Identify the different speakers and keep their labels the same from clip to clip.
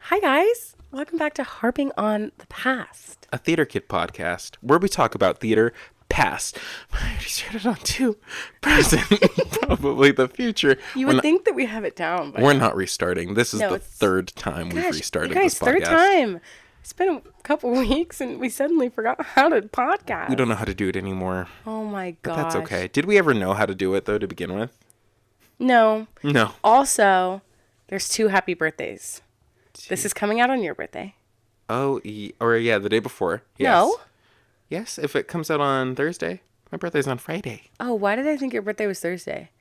Speaker 1: Hi, guys. Welcome back to Harping on the Past.
Speaker 2: A Theater Kid podcast where we talk about theater, past. I already started on two. Present, probably the future.
Speaker 1: You would think that we have it down.
Speaker 2: We're not restarting. This is
Speaker 1: No,
Speaker 2: the third time we've restarted
Speaker 1: you guys,
Speaker 2: this podcast.
Speaker 1: third time. It's been a couple weeks and we suddenly forgot how to podcast.
Speaker 2: We don't know how to do it anymore.
Speaker 1: Oh my gosh.
Speaker 2: But that's okay. Did we ever know how to do it, though, to begin with?
Speaker 1: No.
Speaker 2: No.
Speaker 1: Also, there's 2 happy birthdays. This is coming out on your birthday.
Speaker 2: Oh, the day before. Yes.
Speaker 1: No.
Speaker 2: Yes, if it comes out on Thursday. My birthday's on Friday.
Speaker 1: Oh, why did I think your birthday was Thursday?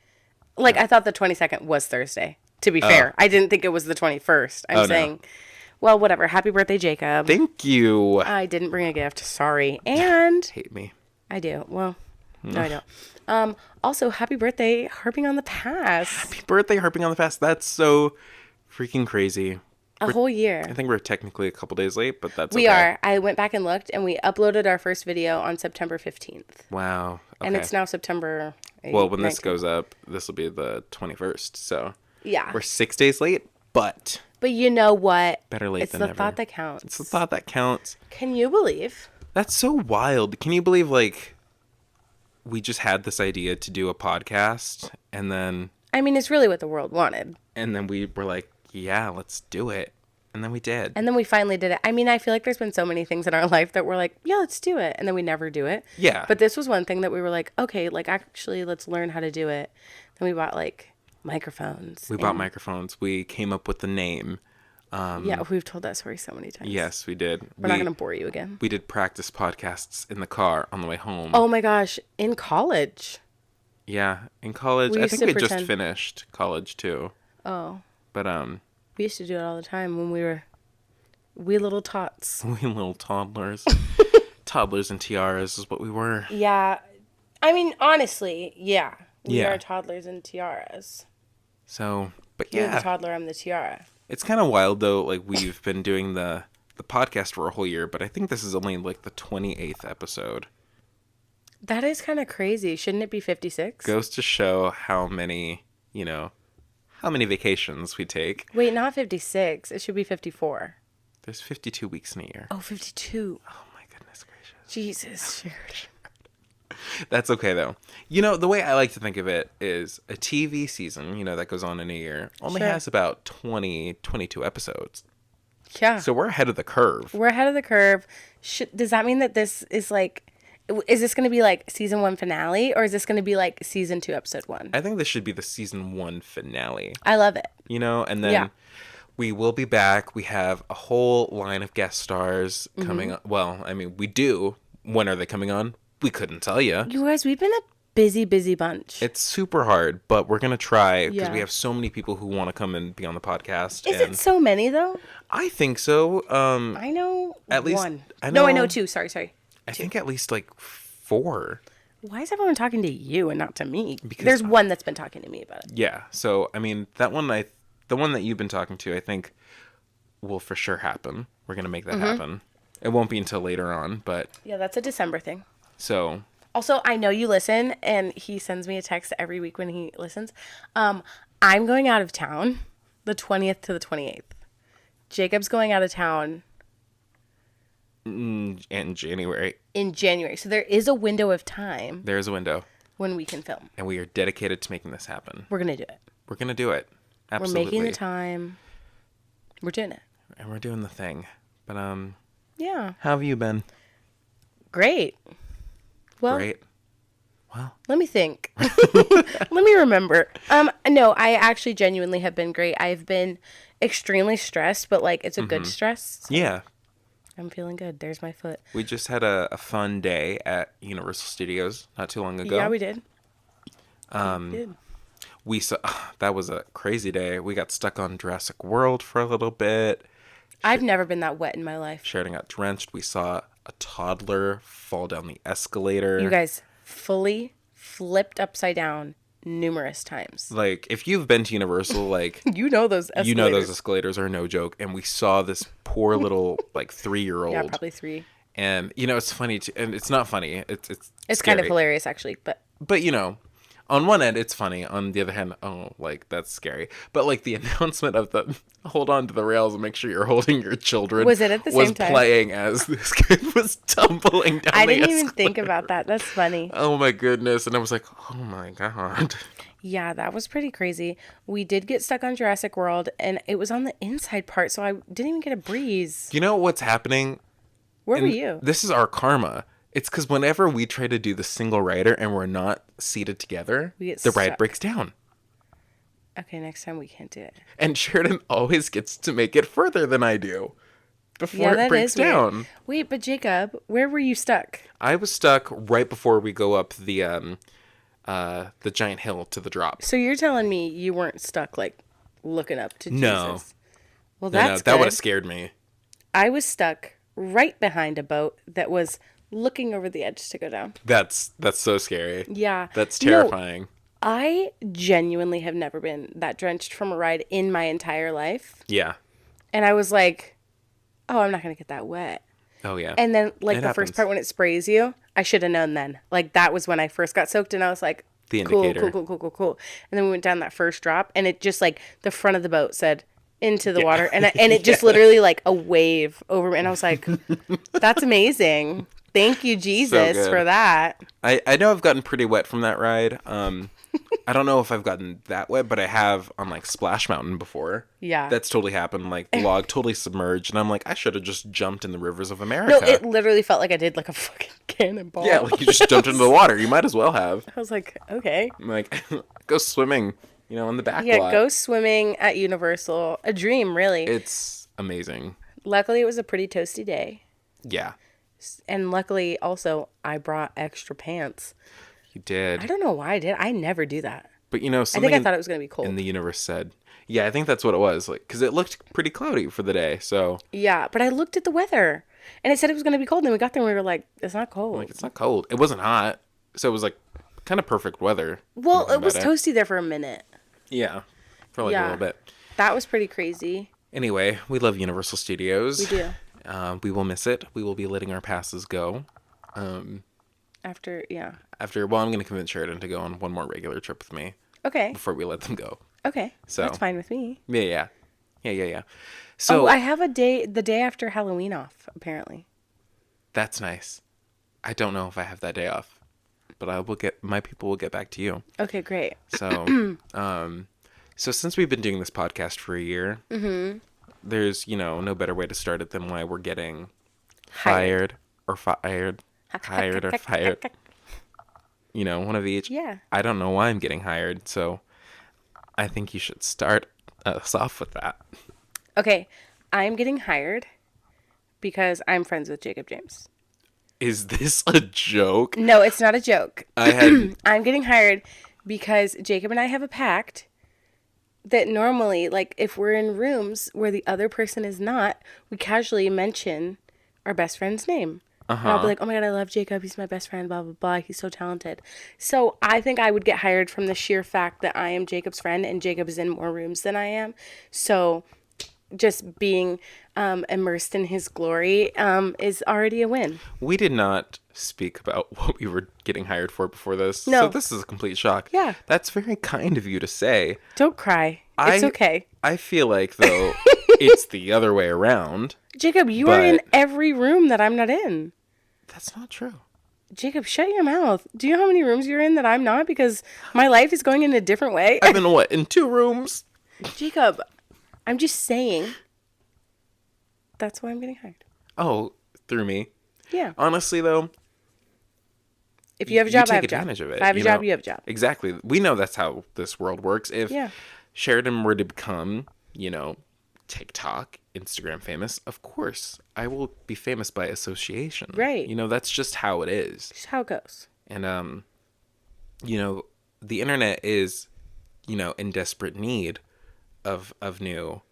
Speaker 1: Like, I thought the 22nd was Thursday, to be fair. I didn't think it was the 21st. I'm saying, well, whatever. Happy birthday, Jacob.
Speaker 2: Thank you.
Speaker 1: I didn't bring a gift. Sorry. And
Speaker 2: Hate me.
Speaker 1: I do. Well, no, I don't. Also, happy birthday, Harping on the Past.
Speaker 2: Happy birthday, Harping on the Past. That's so freaking crazy.
Speaker 1: A whole year.
Speaker 2: I think we're technically a couple days late, but that's
Speaker 1: We
Speaker 2: okay.
Speaker 1: are. I went back and looked, and we uploaded our first video on September 15th.
Speaker 2: Wow. Okay.
Speaker 1: And it's now September 8th.
Speaker 2: Well, when this goes up, this will be the 21st. So
Speaker 1: yeah,
Speaker 2: we're 6 days late, but
Speaker 1: you know what?
Speaker 2: better late than never.
Speaker 1: It's the thought that counts.
Speaker 2: It's the thought that counts.
Speaker 1: Can you believe?
Speaker 2: That's so wild. Can you believe, like, we just had this idea to do a podcast, and then...
Speaker 1: I mean, it's really what the world wanted.
Speaker 2: And then we were like, yeah, let's do it. And then we did.
Speaker 1: And then we finally did it. I mean, I feel like there's been so many things in our life that we're like, yeah, let's do it. And then we never do it.
Speaker 2: Yeah.
Speaker 1: But this was one thing that we were like, okay, like, actually, let's learn how to do it. Then we bought, like, microphones.
Speaker 2: We bought microphones. We came up with the name.
Speaker 1: Yeah, we've told that story so many times.
Speaker 2: Yes, we did.
Speaker 1: We're not going to bore you again.
Speaker 2: We did practice podcasts in the car on the way home.
Speaker 1: Oh, my gosh. In college.
Speaker 2: Yeah, in college. I think we just finished college, too.
Speaker 1: Oh.
Speaker 2: But,
Speaker 1: we used to do it all the time when we were wee little tots.
Speaker 2: We little toddlers. Toddlers and tiaras is what we were.
Speaker 1: Yeah. I mean, honestly, yeah. We
Speaker 2: Yeah.
Speaker 1: are toddlers and tiaras.
Speaker 2: So, but
Speaker 1: You're
Speaker 2: yeah.
Speaker 1: the toddler, I'm the tiara.
Speaker 2: It's kind of wild, though. Like, we've been doing the podcast for a whole year, but I think this is only, like, the 28th episode.
Speaker 1: That is kind of crazy. Shouldn't it be 56?
Speaker 2: Goes to show how many vacations we take.
Speaker 1: Wait, not 56. It should be 54.
Speaker 2: There's 52 weeks in a year.
Speaker 1: Oh, 52.
Speaker 2: Oh, my goodness gracious.
Speaker 1: Jesus.
Speaker 2: That's okay, though. You know, the way I like to think of it is a TV season, that goes on in a year, only has about 22 episodes.
Speaker 1: Yeah.
Speaker 2: So we're ahead of the curve.
Speaker 1: We're ahead of the curve. Does that mean that this is like... Is this going to be like season 1 finale, or is this going to be like season 2 episode 1?
Speaker 2: I think this should be the season 1 finale.
Speaker 1: I love it.
Speaker 2: And then we will be back. We have a whole line of guest stars coming on. Well, I mean, we do. When are they coming on? We couldn't tell you.
Speaker 1: You guys, we've been a busy bunch.
Speaker 2: It's super hard, but we're going to try because
Speaker 1: Yeah.
Speaker 2: we have so many people who want to come and be on the podcast.
Speaker 1: Is it so many, though?
Speaker 2: I think so.
Speaker 1: I know
Speaker 2: at least,
Speaker 1: one.
Speaker 2: I
Speaker 1: No, I know 2. Sorry.
Speaker 2: I think at least like 4.
Speaker 1: Why is everyone talking to you and not to me?
Speaker 2: Because
Speaker 1: there's one that's been talking to me about it.
Speaker 2: Yeah. So, I mean, the one that you've been talking to, I think will for sure happen. We're going to make that happen. It won't be until later on, but...
Speaker 1: Yeah, that's a December thing.
Speaker 2: So...
Speaker 1: Also, I know you listen, and he sends me a text every week when he listens. I'm going out of town the 20th to the 28th. Jacob's going out of town...
Speaker 2: in January.
Speaker 1: In January. So there is a window of time.
Speaker 2: There's a window.
Speaker 1: When we can film.
Speaker 2: And we are dedicated to making this happen.
Speaker 1: We're going to do it.
Speaker 2: We're going to do it. Absolutely.
Speaker 1: We're making the time. We're doing it.
Speaker 2: And we're doing the thing. But,
Speaker 1: yeah.
Speaker 2: how have you been?
Speaker 1: Great. Well,
Speaker 2: Great. Well,
Speaker 1: let me think. Let me remember. No, I actually genuinely have been great. I've been extremely stressed, but like it's a good stress. So
Speaker 2: yeah.
Speaker 1: I'm feeling good. There's my foot.
Speaker 2: We just had a fun day at Universal Studios not too long ago.
Speaker 1: Yeah, we did.
Speaker 2: We saw that was a crazy day. We got stuck on Jurassic World for a little bit.
Speaker 1: I've never been that wet in my life.
Speaker 2: Sheridan got drenched. We saw a toddler fall down the escalator.
Speaker 1: You guys fully flipped upside down numerous times.
Speaker 2: Like, if you've been to Universal, like...
Speaker 1: you know those escalators.
Speaker 2: You know those escalators are no joke. And we saw this poor little, like, 3-year-old.
Speaker 1: Yeah, probably 3.
Speaker 2: And, it's funny, and it's not funny. It's
Speaker 1: kind of hilarious, actually. But,
Speaker 2: On one end, it's funny. On the other hand, oh, like, that's scary. But, like, the announcement of the hold on to the rails and make sure you're holding your children
Speaker 1: Was it at the
Speaker 2: was
Speaker 1: same time?
Speaker 2: playing as this kid was tumbling down
Speaker 1: I
Speaker 2: the
Speaker 1: didn't even
Speaker 2: escalator.
Speaker 1: think about that. That's funny.
Speaker 2: Oh, my goodness. And I was like, oh, my God.
Speaker 1: Yeah, that was pretty crazy. We did get stuck on Jurassic World, and it was on the inside part, so I didn't even get a breeze.
Speaker 2: You know what's happening?
Speaker 1: Where were
Speaker 2: And
Speaker 1: you?
Speaker 2: this is our karma. It's because whenever we try to do the single rider and we're not seated together,
Speaker 1: We get
Speaker 2: the ride
Speaker 1: stuck.
Speaker 2: breaks down.
Speaker 1: Okay, next time we can't do it.
Speaker 2: And Sheridan always gets to make it further than I do before
Speaker 1: Yeah,
Speaker 2: it
Speaker 1: that
Speaker 2: breaks
Speaker 1: is weird.
Speaker 2: down.
Speaker 1: Wait, but Jacob, where were you stuck?
Speaker 2: I was stuck right before we go up the giant hill to the drop.
Speaker 1: So you're telling me you weren't stuck, like, looking up to
Speaker 2: No.
Speaker 1: Jesus? Well,
Speaker 2: No,
Speaker 1: that's
Speaker 2: that would
Speaker 1: good.
Speaker 2: have scared me.
Speaker 1: I was stuck right behind a boat that was looking over the edge to go down.
Speaker 2: That's so scary.
Speaker 1: Yeah.
Speaker 2: That's
Speaker 1: No,
Speaker 2: terrifying.
Speaker 1: I genuinely have never been that drenched from a ride in my entire life.
Speaker 2: Yeah.
Speaker 1: And I was like, oh, I'm not going to get that wet.
Speaker 2: Oh yeah.
Speaker 1: And then, like,
Speaker 2: It
Speaker 1: the
Speaker 2: happens.
Speaker 1: first part when it sprays you, I should have known then. Like, that was when I first got soaked, and I was like,
Speaker 2: The
Speaker 1: cool,
Speaker 2: indicator.
Speaker 1: cool. And then we went down that first drop, and it just, like, the front of the boat said, into the water. And it just literally, like, a wave over me. And I was like, that's amazing. Thank you, Jesus,
Speaker 2: good.
Speaker 1: for that.
Speaker 2: I know I've gotten pretty wet from that ride. I don't know if I've gotten that wet, but I have on like Splash Mountain before.
Speaker 1: Yeah.
Speaker 2: That's totally happened. Like the log totally submerged, and I'm like, I should have just jumped in the rivers of
Speaker 1: No,
Speaker 2: America.
Speaker 1: it literally felt like I did, like, a fucking cannonball.
Speaker 2: Yeah, like you just jumped into the water. You might as well have.
Speaker 1: I was like, okay.
Speaker 2: Like, go swimming, in the back
Speaker 1: Yeah,
Speaker 2: lot.
Speaker 1: go swimming at Universal. A dream, really.
Speaker 2: It's amazing.
Speaker 1: Luckily, it was a pretty toasty day.
Speaker 2: Yeah,
Speaker 1: And luckily, also, I brought extra pants.
Speaker 2: you did.
Speaker 1: I don't know why I did. I never do that.
Speaker 2: But
Speaker 1: I
Speaker 2: something
Speaker 1: think I thought it was going to be cold.
Speaker 2: in the universe said, yeah, I think that's what it was. Like, because it looked pretty cloudy for the day. So,
Speaker 1: Yeah, but I looked at the weather, and it said it was going to be cold. And then we got there, and we were like, it's not cold.
Speaker 2: like, it's not cold. It wasn't hot. So it was like kind of perfect weather.
Speaker 1: Well,
Speaker 2: thinking
Speaker 1: it was
Speaker 2: about
Speaker 1: toasty there for a minute.
Speaker 2: Yeah, for like a
Speaker 1: Yeah.
Speaker 2: little bit.
Speaker 1: That was pretty crazy.
Speaker 2: Anyway, we love Universal Studios.
Speaker 1: We do.
Speaker 2: We will miss it. We will be letting our passes go.
Speaker 1: After, yeah.
Speaker 2: Well, I'm going to convince Sheridan to go on one more regular trip with me
Speaker 1: Okay.
Speaker 2: before we let them go.
Speaker 1: Okay.
Speaker 2: So-
Speaker 1: That's fine with me.
Speaker 2: Yeah. So
Speaker 1: Oh, I have the day after Halloween off, apparently.
Speaker 2: that's nice. I don't know if I have that day off, but my people will get back to you.
Speaker 1: Okay, great.
Speaker 2: So, so since we've been doing this podcast for a year, there's, no better way to start it than why we're getting hired or fired. Hired or fired. One of each.
Speaker 1: Yeah.
Speaker 2: I don't know why I'm getting hired, so I think you should start us off with that.
Speaker 1: Okay, I'm getting hired because I'm friends with Jacob James.
Speaker 2: Is this a joke?
Speaker 1: No, it's not a joke.
Speaker 2: I had
Speaker 1: I'm getting hired because Jacob and I have a pact that normally, like, if we're in rooms where the other person is not, we casually mention our best friend's name. And I'll be like, oh my God, I love Jacob. He's my best friend, blah, blah, blah. He's so talented. So I think I would get hired from the sheer fact that I am Jacob's friend and Jacob is in more rooms than I am. So just being immersed in his glory is already a win.
Speaker 2: we did not speak about what we were getting hired for before this.
Speaker 1: No.
Speaker 2: So this is a complete shock.
Speaker 1: Yeah.
Speaker 2: That's very kind of you to say.
Speaker 1: Don't cry. It's okay.
Speaker 2: I feel like, though, it's the other way around.
Speaker 1: Jacob, you are in
Speaker 2: But-
Speaker 1: every room that I'm not in.
Speaker 2: That's not true.
Speaker 1: Jacob, shut your mouth. Do you know how many rooms you're in that I'm not? Because my life is going in a different way.
Speaker 2: I've been, in 2 rooms?
Speaker 1: Jacob, I'm just saying. That's why I'm getting hired.
Speaker 2: Oh, through me.
Speaker 1: Yeah.
Speaker 2: Honestly, though,
Speaker 1: If you have a job,
Speaker 2: take
Speaker 1: I have a job.
Speaker 2: advantage of it.
Speaker 1: If I have a job, you have a job.
Speaker 2: Exactly. We know that's how this world works. If
Speaker 1: Yeah.
Speaker 2: Sheridan were to become, TikTok, Instagram famous, of course, I will be famous by association.
Speaker 1: Right.
Speaker 2: That's just how it is.
Speaker 1: Just how it goes.
Speaker 2: And, the internet is, in desperate need of new,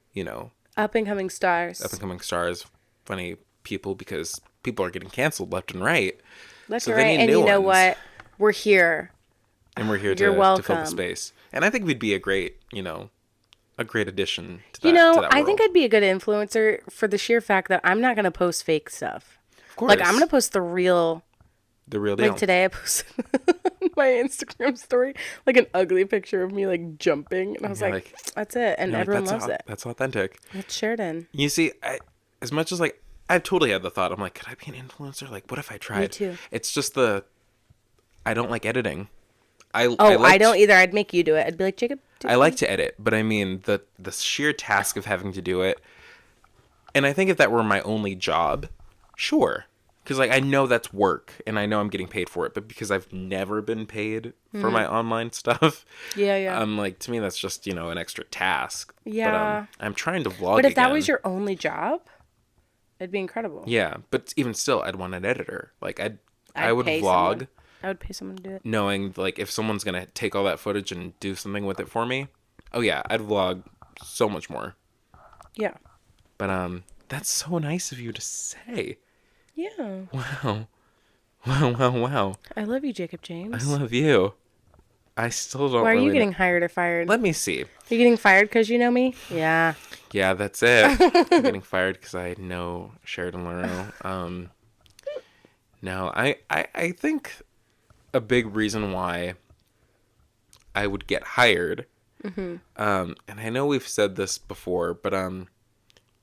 Speaker 1: Up and coming stars.
Speaker 2: up and coming stars, funny people, because people are getting canceled left and right.
Speaker 1: Left
Speaker 2: so
Speaker 1: and
Speaker 2: they
Speaker 1: right.
Speaker 2: need
Speaker 1: And
Speaker 2: new
Speaker 1: you know
Speaker 2: ones.
Speaker 1: what? We're here.
Speaker 2: And we're here
Speaker 1: You're
Speaker 2: to fill
Speaker 1: welcome.
Speaker 2: the space. And I think we'd be a great, a great addition to that.
Speaker 1: You know,
Speaker 2: to that
Speaker 1: I think
Speaker 2: world.
Speaker 1: I'd be a good influencer for the sheer fact that I'm not going to post fake stuff.
Speaker 2: Of course.
Speaker 1: Like, I'm going to post the real.
Speaker 2: the real deal.
Speaker 1: Like today, I posted. my Instagram story like an ugly picture of me like jumping, and I was
Speaker 2: You're
Speaker 1: like, that's it, and everyone loves it.
Speaker 2: That's authentic.
Speaker 1: It's Sheridan.
Speaker 2: You see, as much as like I've totally had the thought, I'm like, could I be an influencer? Like, what if I tried?
Speaker 1: Me too.
Speaker 2: It's just I don't like editing.
Speaker 1: I don't either. I'd make you do it. I'd be like, Jacob.
Speaker 2: I like to edit, but I mean the sheer task of having to do it. And I think if that were my only job, sure. Because like I know that's work and I know I'm getting paid for it, but because I've never been paid for my online stuff,
Speaker 1: Yeah.
Speaker 2: I'm like, to me that's just, an extra task.
Speaker 1: Yeah.
Speaker 2: But I'm trying to vlog
Speaker 1: But if that
Speaker 2: again.
Speaker 1: was your only job, it'd be incredible.
Speaker 2: Yeah, but even still, I'd want an editor. Like I would
Speaker 1: pay
Speaker 2: vlog
Speaker 1: someone. I would pay someone to do it.
Speaker 2: knowing like if someone's gonna take all that footage and do something with it for me. Oh yeah, I'd vlog so much more.
Speaker 1: Yeah.
Speaker 2: But that's so nice of you to say.
Speaker 1: Yeah.
Speaker 2: Wow. Wow.
Speaker 1: I love you, Jacob
Speaker 2: I
Speaker 1: James.
Speaker 2: love you. I still don't
Speaker 1: Why are
Speaker 2: really
Speaker 1: you getting
Speaker 2: know.
Speaker 1: hired or fired?
Speaker 2: Let me see.
Speaker 1: Are you getting fired because you know me? Yeah.
Speaker 2: Yeah, that's it. I'm getting fired because I know Sheridan Lareau. No, I think a big reason why I would get hired, and I know we've said this before, but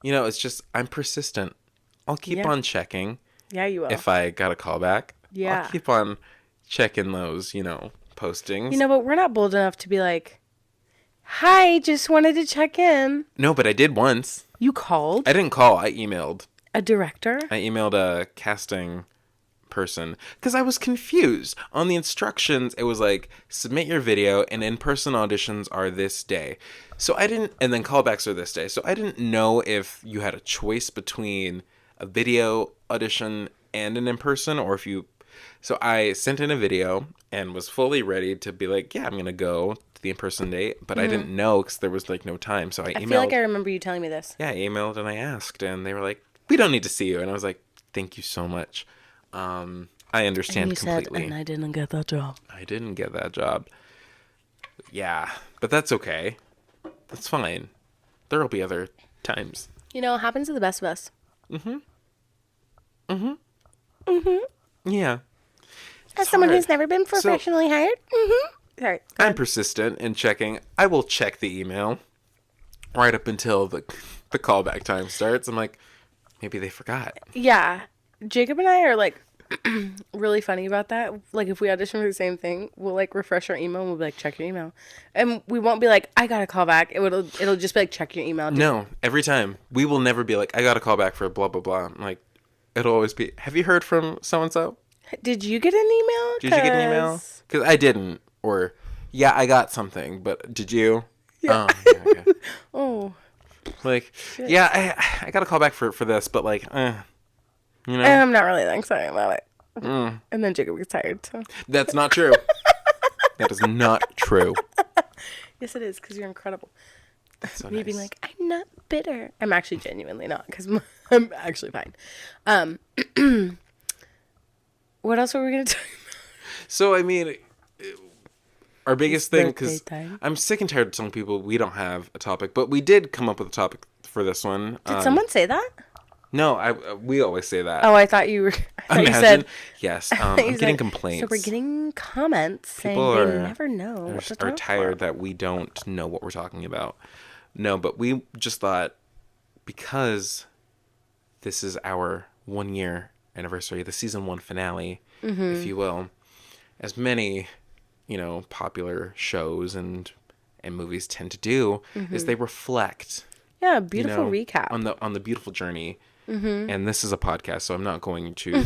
Speaker 2: it's just I'm persistent. I'll keep on checking.
Speaker 1: Yeah, you will.
Speaker 2: If I got a call back.
Speaker 1: Yeah.
Speaker 2: I'll keep on checking those, postings.
Speaker 1: But we're not bold enough to be like, hi, just wanted to check in.
Speaker 2: No, but I did once.
Speaker 1: You called?
Speaker 2: I didn't call. I emailed.
Speaker 1: A director?
Speaker 2: I emailed a casting person because I was confused. On the instructions, it was like, submit your video and in-person auditions are this day. So I didn't, and then callbacks are this day. So I didn't know if you had a choice between a video audition and an in-person, or if you, so I sent in a video and was fully ready to be like, yeah, I'm going to go to the in-person date, but I didn't know because there was like no time. So I emailed.
Speaker 1: I feel like I remember you telling me this.
Speaker 2: Yeah, I emailed and I asked and they were like, we don't need to see you. And I was like, thank you so much. I understand
Speaker 1: And you
Speaker 2: completely.
Speaker 1: said, and I didn't get that job.
Speaker 2: I didn't get that job. Yeah, but that's okay. That's fine. There'll be other times.
Speaker 1: It happens to the best of us.
Speaker 2: Yeah.
Speaker 1: As someone
Speaker 2: hard.
Speaker 1: who's never been professionally hired. Sorry.
Speaker 2: I'm persistent in checking. I will check the email right up until the callback time starts. I'm like, maybe they forgot.
Speaker 1: Yeah. Jacob and I are like really funny about that. Like if we audition for the same thing, we'll like refresh our email and we'll be like, check your email. And we won't be like, I got a call back. It'll just be like, check your email.
Speaker 2: No, every time. We will never be like, I got a call back for blah, blah, blah. I'm like, it'll always be, have you heard from so-and-so?
Speaker 1: Did you get an email?
Speaker 2: Did you get an email? Because I didn't. Or, yeah, I got something, but did you?
Speaker 1: Yeah.
Speaker 2: Oh, yeah, okay.
Speaker 1: Oh.
Speaker 2: Like, yeah, I got a call back for this, but like,
Speaker 1: I'm not really that excited about it. And then Jacob gets tired. So.
Speaker 2: That's not true. That is not true.
Speaker 1: Yes, it is, because you're incredible.
Speaker 2: That's so
Speaker 1: Me
Speaker 2: nice.
Speaker 1: being like, I'm not bitter. I'm actually genuinely not, because I'm actually fine. What else were we going to talk about?
Speaker 2: So, I mean, our biggest thing, because
Speaker 1: birthday time.
Speaker 2: I'm sick and tired of telling people we don't have a topic, but we did come up with a topic for this one.
Speaker 1: Did someone say that?
Speaker 2: No, we always say that.
Speaker 1: Oh, I thought you were. I thought you
Speaker 2: Imagine.
Speaker 1: said.
Speaker 2: Yes,
Speaker 1: I thought
Speaker 2: I'm
Speaker 1: you
Speaker 2: getting
Speaker 1: said-
Speaker 2: complaints.
Speaker 1: So we're getting comments
Speaker 2: People
Speaker 1: saying they
Speaker 2: are-
Speaker 1: never know what to talk
Speaker 2: are tired
Speaker 1: about.
Speaker 2: that we don't know what we're talking about. No, but we just thought, because this is our 1 year anniversary, the season 1 finale, if you will, as many, popular shows and movies tend to do, is they reflect.
Speaker 1: Yeah, beautiful recap.
Speaker 2: on the beautiful journey. And this is a podcast, so I'm not going to.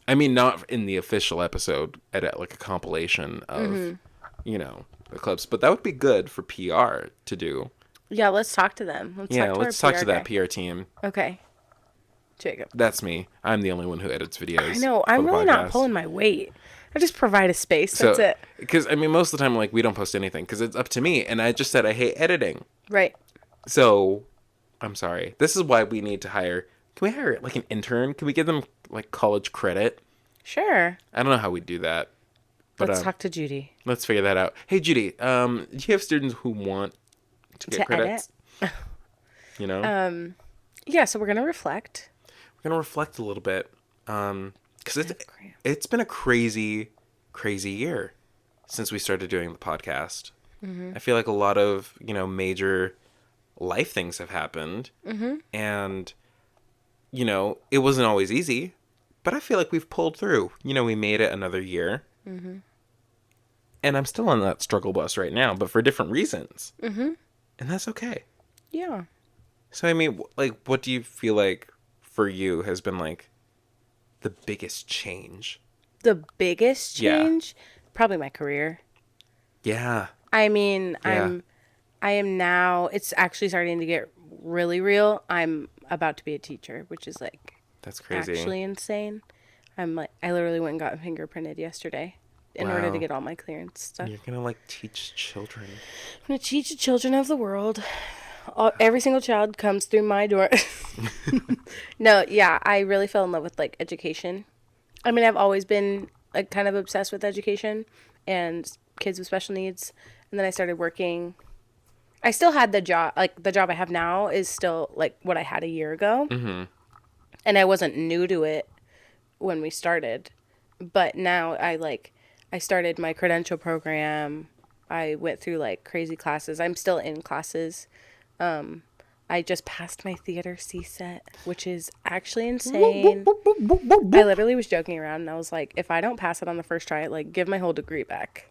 Speaker 2: I mean, not in the official episode, edit like a compilation of, the clips, but that would be good for PR to do.
Speaker 1: Yeah, let's talk to them.
Speaker 2: Let's talk to that
Speaker 1: guy.
Speaker 2: PR team.
Speaker 1: Okay, Jacob.
Speaker 2: That's me. I'm the only one who edits videos.
Speaker 1: I know.
Speaker 2: for
Speaker 1: I'm
Speaker 2: the
Speaker 1: really not
Speaker 2: podcast.
Speaker 1: pulling my weight. I just provide a space. That's it.
Speaker 2: Because, I mean, most of the time, like, we don't post anything because it's up to me. And I just said I hate editing.
Speaker 1: Right.
Speaker 2: So, I'm sorry. This is why we need to hire. Can we hire, like, an intern? Can we give them, like, college credit?
Speaker 1: Sure.
Speaker 2: I don't know how we do that. But
Speaker 1: Let's talk to Judy.
Speaker 2: let's figure that out. Hey, Judy, do you have students who want to get
Speaker 1: To
Speaker 2: credits?
Speaker 1: Yeah, so we're going to reflect.
Speaker 2: We're going to reflect a little bit. Because it's been a crazy, crazy year. since we started doing the podcast. I feel like a lot of, major life things have happened. And, it wasn't always easy, but I feel like we've pulled through. We made it another year. And I'm still on that struggle bus right now, but for different reasons. And that's okay.
Speaker 1: Yeah.
Speaker 2: So, I mean, like, what do you feel like for you has been, like, the biggest change?
Speaker 1: The biggest
Speaker 2: Yeah.
Speaker 1: change? Probably my career.
Speaker 2: Yeah.
Speaker 1: I mean,
Speaker 2: Yeah.
Speaker 1: I am now, it's actually starting to get really real. I'm about to be a teacher, which is like
Speaker 2: That's crazy.
Speaker 1: actually insane. I literally went and got fingerprinted yesterday in order to
Speaker 2: Wow.
Speaker 1: get all my clearance stuff.
Speaker 2: You're gonna, like, teach children.
Speaker 1: I'm going to teach the children of the world. Every single child comes through my door. No, yeah, I really fell in love with, like, education. I mean, I've always been, like, kind of obsessed with education and kids with special needs. And then I started working. I still had the job, like, the job I have now is still, like, what I had a year ago. And I wasn't new to it when we started. But now I started my credential program. I went through, like, crazy classes. I'm still in classes. I just passed my theater CSET, which is actually insane. I literally was joking around, and I was like, if I don't pass it on the first try, like, give my whole degree back.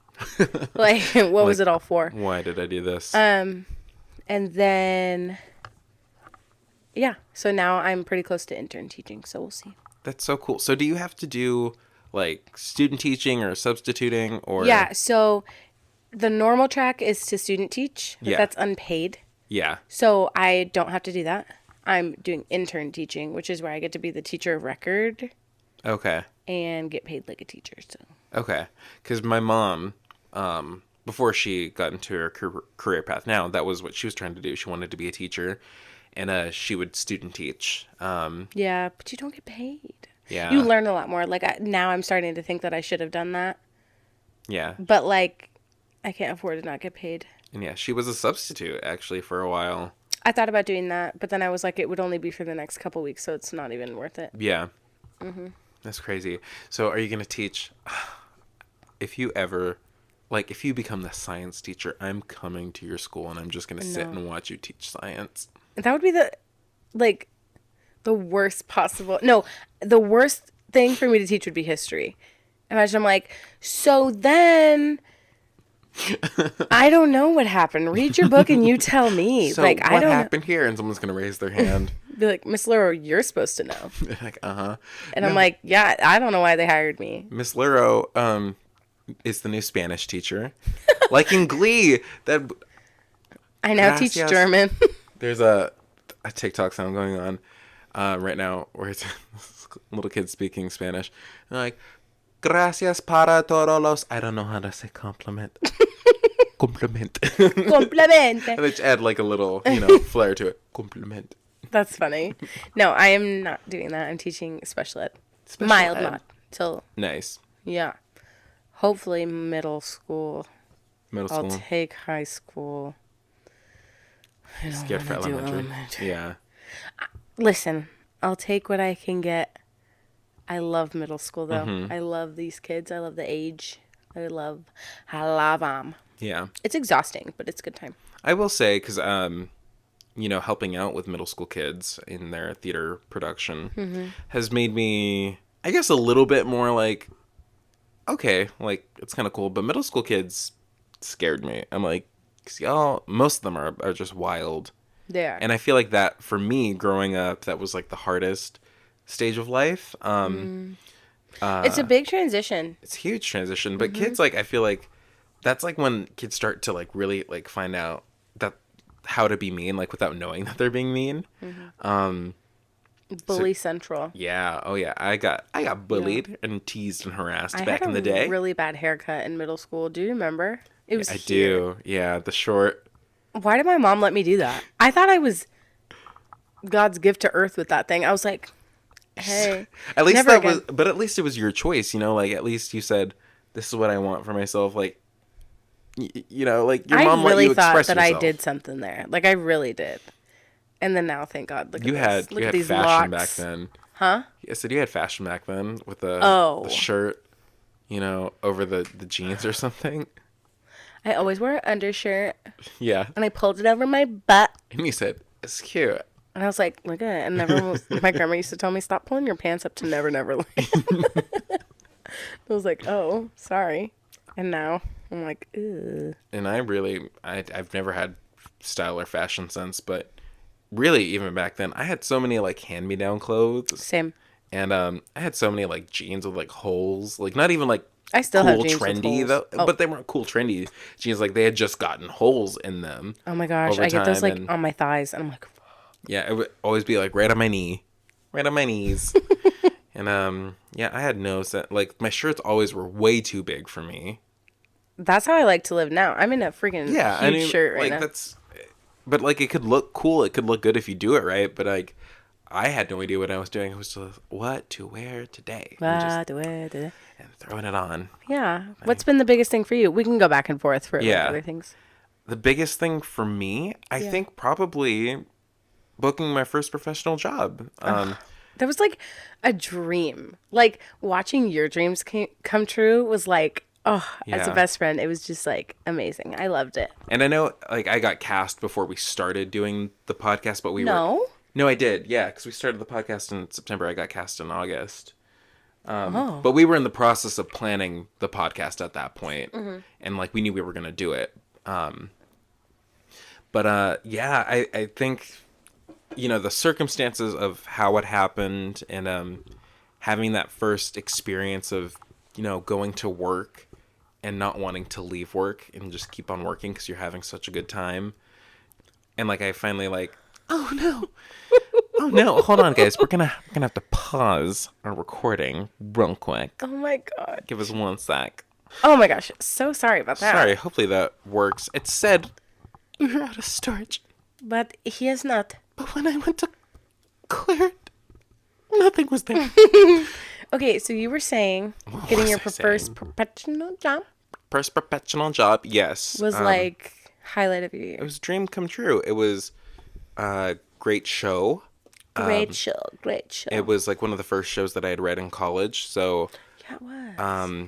Speaker 1: Like, what was it all for?
Speaker 2: Why did I do this?
Speaker 1: And then, yeah, so now I'm pretty close to intern teaching, so we'll see.
Speaker 2: That's so cool. So do you have to do, like, student teaching or substituting or?
Speaker 1: Yeah, so the normal track is to student teach, but
Speaker 2: Yeah.
Speaker 1: that's unpaid.
Speaker 2: Yeah.
Speaker 1: So I don't have to do that. I'm doing intern teaching, which is where I get to be the teacher of record
Speaker 2: Okay.
Speaker 1: and get paid like a teacher. So
Speaker 2: Okay. Because my mom, before she got into her career path now, that was what she was trying to do. She wanted to be a teacher, and she would student teach.
Speaker 1: yeah, but you don't get paid.
Speaker 2: Yeah.
Speaker 1: You learn a lot more. Like now I'm starting to think that I should have done that,
Speaker 2: Yeah.
Speaker 1: but like I can't afford to not get paid.
Speaker 2: And yeah, she was a substitute actually for a while.
Speaker 1: I thought about doing that, but then I was like, it would only be for the next couple weeks, so it's not even worth it.
Speaker 2: Yeah. That's crazy. So are you going to teach, if you ever, like, if you become the science teacher, I'm coming to your school and I'm just going to sit and watch you teach science.
Speaker 1: That would be the worst possible. No, the worst thing for me to teach would be history. Imagine I'm like, so then I don't know what happened. Read your book and you tell me.
Speaker 2: So
Speaker 1: like,
Speaker 2: what
Speaker 1: I don't
Speaker 2: happened here? And someone's going to raise their hand.
Speaker 1: be like, Miss Luro, you're supposed to know.
Speaker 2: Like, uh-huh.
Speaker 1: And I'm like, yeah, I don't know why they hired me.
Speaker 2: Miss Luro is the new Spanish teacher. Like in Glee, that
Speaker 1: I now teach
Speaker 2: Gracias.
Speaker 1: German.
Speaker 2: there's a TikTok sound going on right now where it's little kids speaking Spanish. And they're like, gracias para todos los... I don't know how to say compliment. Compliment.
Speaker 1: Complemente.
Speaker 2: And they just add like a little, flair to it. Compliment.
Speaker 1: That's funny. No, I am not doing that. I'm teaching special ed.
Speaker 2: Special
Speaker 1: Mild
Speaker 2: ed.
Speaker 1: not. Till,
Speaker 2: Nice.
Speaker 1: yeah. Hopefully middle school.
Speaker 2: Middle
Speaker 1: I'll
Speaker 2: school.
Speaker 1: take high school. I don't
Speaker 2: Scared for
Speaker 1: wanna do
Speaker 2: elementary. Yeah.
Speaker 1: Listen, I'll take what I can get. I love middle school, though.
Speaker 2: Mm-hmm.
Speaker 1: I love these kids. I love the age. I love them.
Speaker 2: Yeah.
Speaker 1: It's exhausting, but it's a good time.
Speaker 2: I will say, because, helping out with middle school kids in their theater production has made me, I guess, a little bit more like, okay, like, it's kind of cool. But middle school kids scared me. I'm like, 'cause y'all, most of them are just wild.
Speaker 1: They are.
Speaker 2: And I feel like that, for me, growing up, that was, like, the hardest stage of life.
Speaker 1: It's a big transition.
Speaker 2: It's a huge transition. But kids, like, I feel like that's, like, when kids start to, like, really, like, find out that how to be mean, like, without knowing that they're being mean.
Speaker 1: Bully Central.
Speaker 2: Yeah. Oh, yeah. I got bullied and teased and harassed back in the
Speaker 1: I
Speaker 2: day.
Speaker 1: had a really bad haircut in middle school. Do you remember? It was
Speaker 2: I
Speaker 1: here.
Speaker 2: do. Yeah. The short.
Speaker 1: Why did my mom let me do that? I thought I was God's gift to earth with that thing. I was like, hey.
Speaker 2: At least
Speaker 1: never
Speaker 2: that
Speaker 1: again.
Speaker 2: was, but at least it was your choice, like, at least you said, this is what I want for myself. Like, like, your mom
Speaker 1: I
Speaker 2: let you
Speaker 1: really thought
Speaker 2: express
Speaker 1: that
Speaker 2: yourself.
Speaker 1: I did something there. Like, I really did. And then now, thank God, look
Speaker 2: You
Speaker 1: at this.
Speaker 2: had,
Speaker 1: Look
Speaker 2: you
Speaker 1: at
Speaker 2: had
Speaker 1: these
Speaker 2: fashion
Speaker 1: locks.
Speaker 2: back then.
Speaker 1: Huh?
Speaker 2: I said you had fashion back then with the
Speaker 1: Oh.
Speaker 2: shirt. over the jeans or something.
Speaker 1: I always wore an undershirt,
Speaker 2: Yeah.
Speaker 1: and I pulled it over my butt.
Speaker 2: And you said, it's cute.
Speaker 1: And I was like, look at it. And never, my grandma used to tell me, stop pulling your pants up to Never Never Land. I was like, oh, sorry. And now I'm like, ew.
Speaker 2: And I've never had style or fashion sense, but really even back then, I had so many like hand-me-down clothes.
Speaker 1: Same.
Speaker 2: And I had so many like jeans with like holes, like not even like
Speaker 1: I still
Speaker 2: cool
Speaker 1: have jeans with
Speaker 2: trendy
Speaker 1: holes.
Speaker 2: though,
Speaker 1: Oh.
Speaker 2: but they weren't cool trendy jeans. Like they had just gotten holes in them.
Speaker 1: Oh my gosh,
Speaker 2: over
Speaker 1: I get those
Speaker 2: time,
Speaker 1: like
Speaker 2: and
Speaker 1: on my thighs, and I'm like,
Speaker 2: yeah, it would always be like right on my knee, right on my knees. And yeah, I had no set. Like my shirts always were way too big for me.
Speaker 1: that's how I like to live now. I'm in a freaking huge shirt right
Speaker 2: like
Speaker 1: now.
Speaker 2: that's, but like it could look cool. It could look good if you do it right. But like, I had no idea what I was doing. I was just what to wear today, and throwing it on.
Speaker 1: Yeah. What's been the biggest thing for you? We can go back and forth for like,
Speaker 2: Yeah.
Speaker 1: other things.
Speaker 2: The biggest thing for me, I think, probably booking my first professional job.
Speaker 1: That was like a dream. Like watching your dreams come true was like, oh, as a
Speaker 2: Yeah.
Speaker 1: best friend, it was just like amazing. I loved it.
Speaker 2: And I know, like, I got cast before we started doing the podcast, but we were...
Speaker 1: No?
Speaker 2: No, I did. Yeah, because we started the podcast in September. I got cast in August.
Speaker 1: Oh.
Speaker 2: But we were in the process of planning the podcast at that point, and like we knew we were gonna do it. Yeah, I think the circumstances of how it happened and having that first experience of going to work and not wanting to leave work and just keep on working because you're having such a good time, and like I finally like, oh no. Oh no! Hold on, guys. We're gonna have to pause our recording real quick.
Speaker 1: Oh my God.
Speaker 2: Give us 1 sec.
Speaker 1: Oh my gosh. So sorry about that.
Speaker 2: Sorry. Hopefully that works. It said you're out of storage,
Speaker 1: But he is not.
Speaker 2: but when I went to clear it, nothing was there.
Speaker 1: Okay, so you were saying
Speaker 2: What
Speaker 1: getting
Speaker 2: was
Speaker 1: your
Speaker 2: I
Speaker 1: first
Speaker 2: saying?
Speaker 1: professional job
Speaker 2: First professional job, yes,
Speaker 1: was like highlight of your
Speaker 2: it
Speaker 1: year.
Speaker 2: was a dream come true. It was a great show.
Speaker 1: Great show. Great show.
Speaker 2: It was like one of the first shows that I had read in college. So.
Speaker 1: Yeah, it was.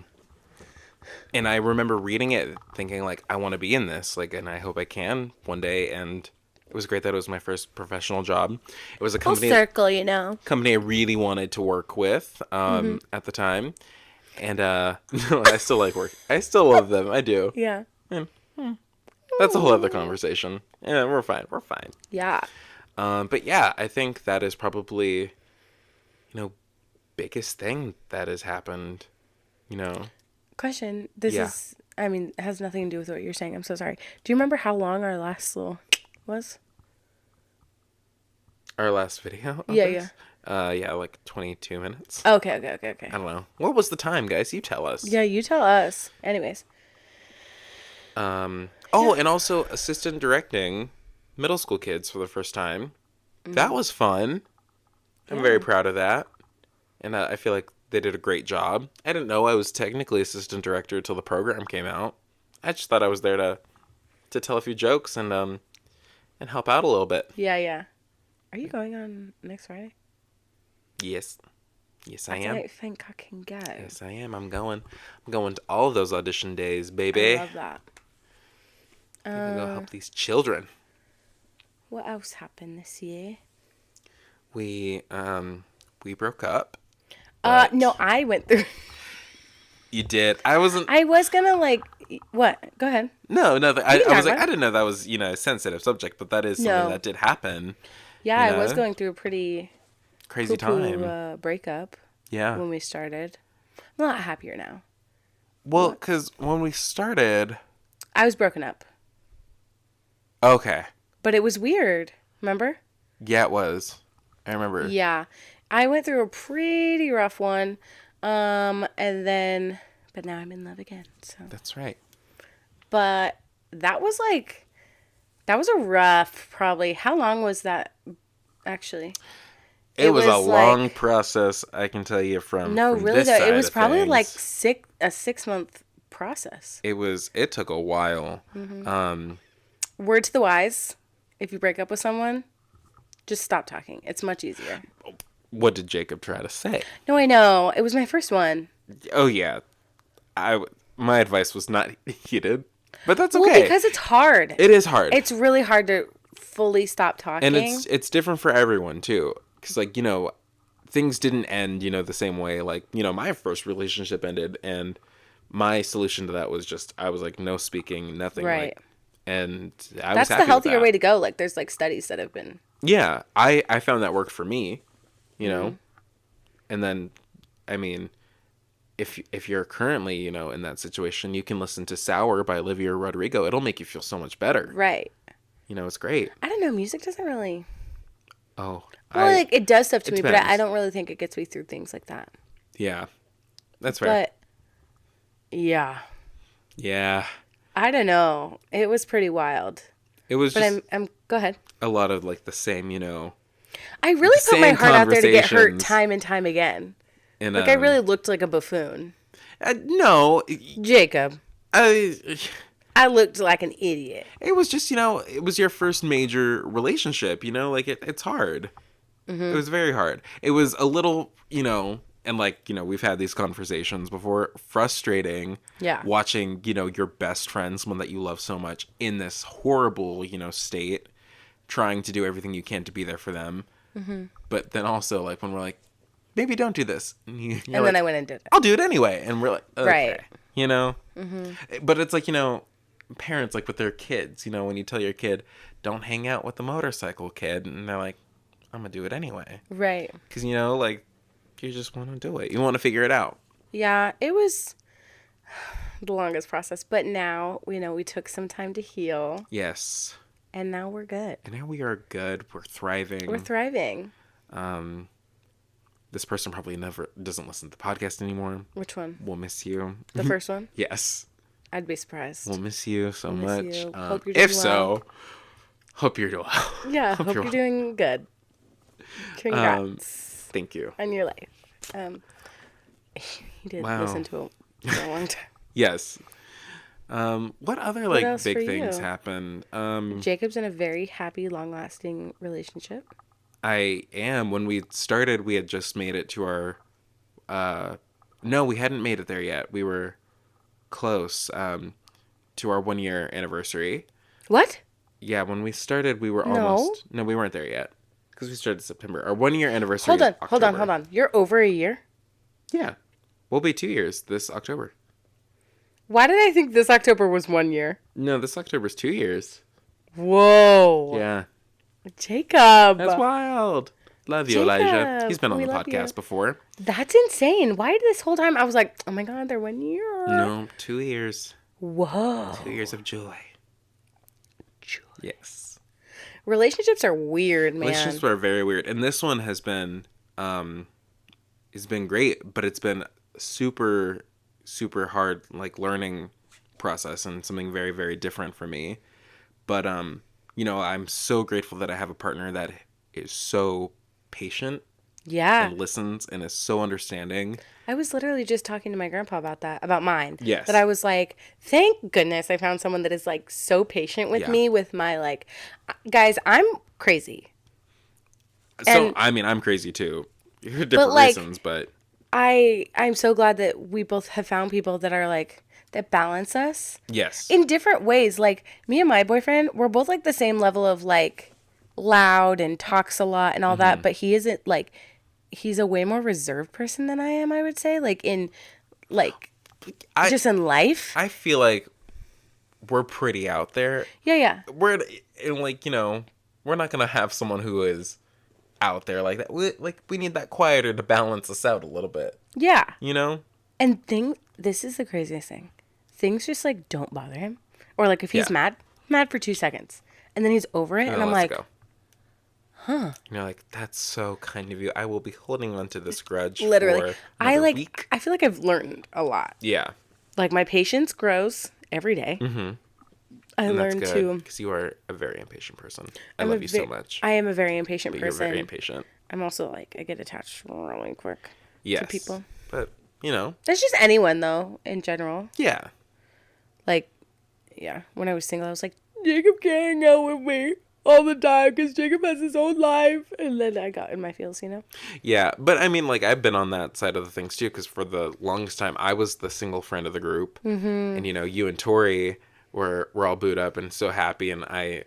Speaker 2: And I remember reading it thinking, like, I want to be in this, like, and I hope I can one day. And it was great that it was my first professional job. It was a
Speaker 1: Full
Speaker 2: company
Speaker 1: circle, you know.
Speaker 2: I really wanted to work with at the time. And no, I still like work. I still love them. I do.
Speaker 1: Yeah.
Speaker 2: That's a whole other conversation. Yeah, we're fine. We're fine.
Speaker 1: Yeah.
Speaker 2: But yeah, I think that is probably, biggest thing that has happened,
Speaker 1: Question. This
Speaker 2: Yeah.
Speaker 1: is, I mean, it has nothing to do with what you're saying. I'm so sorry. Do you remember how long our last little was?
Speaker 2: Our last video. Of
Speaker 1: Yeah,
Speaker 2: this? Yeah, like 22 minutes.
Speaker 1: Okay.
Speaker 2: I don't know. What was the time, guys? You tell us.
Speaker 1: Yeah, you tell us. Anyways.
Speaker 2: Oh, and also assistant directing middle school kids for the first time. That was fun. I'm very proud of that. And I feel like they did a great job. I didn't know I was technically assistant director until the program came out. I just thought I was there to tell a few jokes and help out a little bit.
Speaker 1: Yeah. Are you going on next Friday?
Speaker 2: Yes. Yes, I am.
Speaker 1: I think I can go.
Speaker 2: Yes, I am. I'm going to all of those audition days, baby.
Speaker 1: I love that.
Speaker 2: I'm gonna go help these children.
Speaker 1: What else happened this year?
Speaker 2: We broke up. but-
Speaker 1: No, I went through.
Speaker 2: You did. I wasn't.
Speaker 1: I was gonna like. What? Go ahead.
Speaker 2: No. I
Speaker 1: can
Speaker 2: was
Speaker 1: talk
Speaker 2: like,
Speaker 1: about
Speaker 2: I
Speaker 1: it.
Speaker 2: didn't know that was a sensitive subject, but that is something
Speaker 1: No.
Speaker 2: that did happen.
Speaker 1: Yeah,
Speaker 2: You
Speaker 1: I was
Speaker 2: know?
Speaker 1: going through a pretty
Speaker 2: Crazy
Speaker 1: poo-poo,
Speaker 2: time.
Speaker 1: breakup
Speaker 2: Yeah.
Speaker 1: when we started. I'm a lot happier now.
Speaker 2: Well, because when we started.
Speaker 1: I was broken up,
Speaker 2: Okay.
Speaker 1: but it was weird. Remember?
Speaker 2: Yeah, it was. I remember.
Speaker 1: Yeah, I went through a pretty rough one, and then, but now I'm in love again. So,
Speaker 2: That's right.
Speaker 1: but that was a rough. Probably. How long was that? Actually,
Speaker 2: It was a
Speaker 1: was
Speaker 2: long
Speaker 1: like-
Speaker 2: process, I can tell you from.
Speaker 1: no,
Speaker 2: from
Speaker 1: really
Speaker 2: this
Speaker 1: though.
Speaker 2: side
Speaker 1: It was
Speaker 2: of
Speaker 1: probably
Speaker 2: things.
Speaker 1: like a 6 month process.
Speaker 2: It took a while.
Speaker 1: Word to the wise: if you break up with someone, just stop talking. It's much easier.
Speaker 2: What did Jacob try to say?
Speaker 1: No, I know. It was my first one.
Speaker 2: Oh yeah. my advice was not heeded, but that's
Speaker 1: Well,
Speaker 2: okay.
Speaker 1: because it's hard.
Speaker 2: It is hard.
Speaker 1: It's really hard to fully stop talking.
Speaker 2: And it's different for everyone too. Because like, things didn't end, the same way. Like, my first relationship ended, and my solution to that was just, I was like, no speaking, nothing.
Speaker 1: Right.
Speaker 2: Like, and I
Speaker 1: That's
Speaker 2: was happy
Speaker 1: the healthier
Speaker 2: with that.
Speaker 1: way to go. Like, there's like studies that have been.
Speaker 2: Yeah, I found that worked for me, and then, I mean, if you're currently, in that situation, you can listen to Sour by Olivia Rodrigo. It'll make you feel so much better.
Speaker 1: Right.
Speaker 2: It's great.
Speaker 1: I don't know. Music doesn't really.
Speaker 2: Oh,
Speaker 1: Well, like it does stuff to me, but
Speaker 2: depends.
Speaker 1: I don't really think it gets me through things like that.
Speaker 2: Yeah, that's fair.
Speaker 1: But yeah,
Speaker 2: Yeah,
Speaker 1: I don't know. It was pretty wild.
Speaker 2: it was
Speaker 1: But
Speaker 2: just
Speaker 1: I'm go ahead.
Speaker 2: a lot of like the same,
Speaker 1: I really put my
Speaker 2: same
Speaker 1: heart out there to get hurt
Speaker 2: conversations.
Speaker 1: time and time again.
Speaker 2: and
Speaker 1: Like I really looked like a buffoon.
Speaker 2: no,
Speaker 1: Jacob,
Speaker 2: I.
Speaker 1: I looked like an idiot.
Speaker 2: It was just, it was your first major relationship, like it's hard. It was very hard. It was a little, and like, we've had these conversations before, frustrating.
Speaker 1: Yeah.
Speaker 2: Watching, your best friend, someone that you love so much, in this horrible, state, trying to do everything you can to be there for them. But then also, like, when we're like, maybe don't do this. And
Speaker 1: And then I went and did it.
Speaker 2: I'll do it anyway. And we're like, okay.
Speaker 1: Right.
Speaker 2: But it's like, parents, like with their kids, when you tell your kid, don't hang out with the motorcycle kid, and they're like, I'm gonna do it anyway.
Speaker 1: Right.
Speaker 2: Because, like, you just want to do it. You want to figure it out.
Speaker 1: Yeah, it was the longest process. But now, we took some time to heal.
Speaker 2: Yes.
Speaker 1: And now we're good.
Speaker 2: And now we are good. We're thriving.
Speaker 1: We're thriving.
Speaker 2: This person probably never doesn't listen to the podcast anymore.
Speaker 1: Which one?
Speaker 2: We'll miss you.
Speaker 1: The first one?
Speaker 2: Yes.
Speaker 1: I'd be surprised.
Speaker 2: We'll miss you so
Speaker 1: Miss
Speaker 2: much.
Speaker 1: you. Hope you're doing
Speaker 2: If so, hope you're doing well.
Speaker 1: Yeah, hope you're doing good. Congrats
Speaker 2: Thank you.
Speaker 1: on your life. He did
Speaker 2: Wow.
Speaker 1: listen to it for a long time.
Speaker 2: Yes. What other like
Speaker 1: else
Speaker 2: big
Speaker 1: for
Speaker 2: things
Speaker 1: you?
Speaker 2: happened?
Speaker 1: Jacob's in a very happy, long-lasting relationship.
Speaker 2: I am. When we started, we had just made it to our. No, we hadn't made it there yet. We were close to our 1 year anniversary.
Speaker 1: What?
Speaker 2: Yeah, when we started, we were
Speaker 1: No.
Speaker 2: almost. No, we weren't there yet because we started in September. Our 1 year anniversary.
Speaker 1: Hold
Speaker 2: is
Speaker 1: on.
Speaker 2: October.
Speaker 1: You're over a year?
Speaker 2: Yeah, we'll be 2 years this October.
Speaker 1: Why did I think this October was 1 year?
Speaker 2: No, this October's 2 years.
Speaker 1: Whoa.
Speaker 2: Yeah,
Speaker 1: Jacob.
Speaker 2: that's wild. Love you,
Speaker 1: Jacob,
Speaker 2: Elijah. He's been on
Speaker 1: we
Speaker 2: the
Speaker 1: love
Speaker 2: podcast
Speaker 1: you.
Speaker 2: before.
Speaker 1: That's insane. Why did this whole time I was like, oh my God, they're 1 year?
Speaker 2: No, 2 years.
Speaker 1: Whoa.
Speaker 2: 2 years of joy. Yes.
Speaker 1: Relationships are weird, man.
Speaker 2: Relationships are very weird, and this one has been great, but it's been super hard, like learning process, and something very, very different for me. But I'm so grateful that I have a partner that is so patient
Speaker 1: Yeah.
Speaker 2: and listens and is so understanding.
Speaker 1: I was literally just talking to my grandpa about that, about mine.
Speaker 2: Yes.
Speaker 1: That I was like, thank goodness I found someone that is like so patient with
Speaker 2: Yeah.
Speaker 1: me with my like, guys, I'm crazy.
Speaker 2: So
Speaker 1: And-
Speaker 2: I'm crazy too, for different
Speaker 1: like,
Speaker 2: reasons, but
Speaker 1: I'm so glad that we both have found people that are like, that balance us
Speaker 2: yes,
Speaker 1: in different ways. Like me and my boyfriend, we're both like the same level of like loud and talks a lot and all
Speaker 2: Mm-hmm.
Speaker 1: that, but he isn't like, he's a way more reserved person than I am, I would say, like in like just in life.
Speaker 2: I feel like we're pretty out there.
Speaker 1: Yeah.
Speaker 2: We're in like, we're not gonna have someone who is out there like that. We need that quieter to balance us out a little bit.
Speaker 1: Yeah.
Speaker 2: And
Speaker 1: This is the craziest thing. Things just like don't bother him. Or like if he's
Speaker 2: Yeah.
Speaker 1: mad for 2 seconds. And then he's over it and I'm like,
Speaker 2: huh. You're like, that's so kind of you. I will be holding on to this grudge
Speaker 1: literally.
Speaker 2: for
Speaker 1: I
Speaker 2: another
Speaker 1: like
Speaker 2: week.
Speaker 1: I feel like I've learned a lot.
Speaker 2: Yeah.
Speaker 1: Like my patience grows every day. Mm-hmm. I
Speaker 2: And that's
Speaker 1: learned
Speaker 2: good
Speaker 1: to
Speaker 2: because you are a very impatient person. I
Speaker 1: I'm a
Speaker 2: love you so
Speaker 1: ve-
Speaker 2: much.
Speaker 1: I am a very impatient
Speaker 2: But you're
Speaker 1: person.
Speaker 2: very impatient.
Speaker 1: I'm also like I get attached really quick
Speaker 2: Yes.
Speaker 1: to people.
Speaker 2: But,
Speaker 1: That's just anyone though, in general.
Speaker 2: yeah.
Speaker 1: Like, yeah. When I was single, I was like, Jacob can't hang out with me. all the time because Jacob has his own life. And then I got in my feels, you know?
Speaker 2: Yeah, but I mean, like, I've been on that side of the things too, because for the longest time, I was the single friend of the group. Mm-hmm. And, you know, you and Tori were all booed up and so happy, and I'd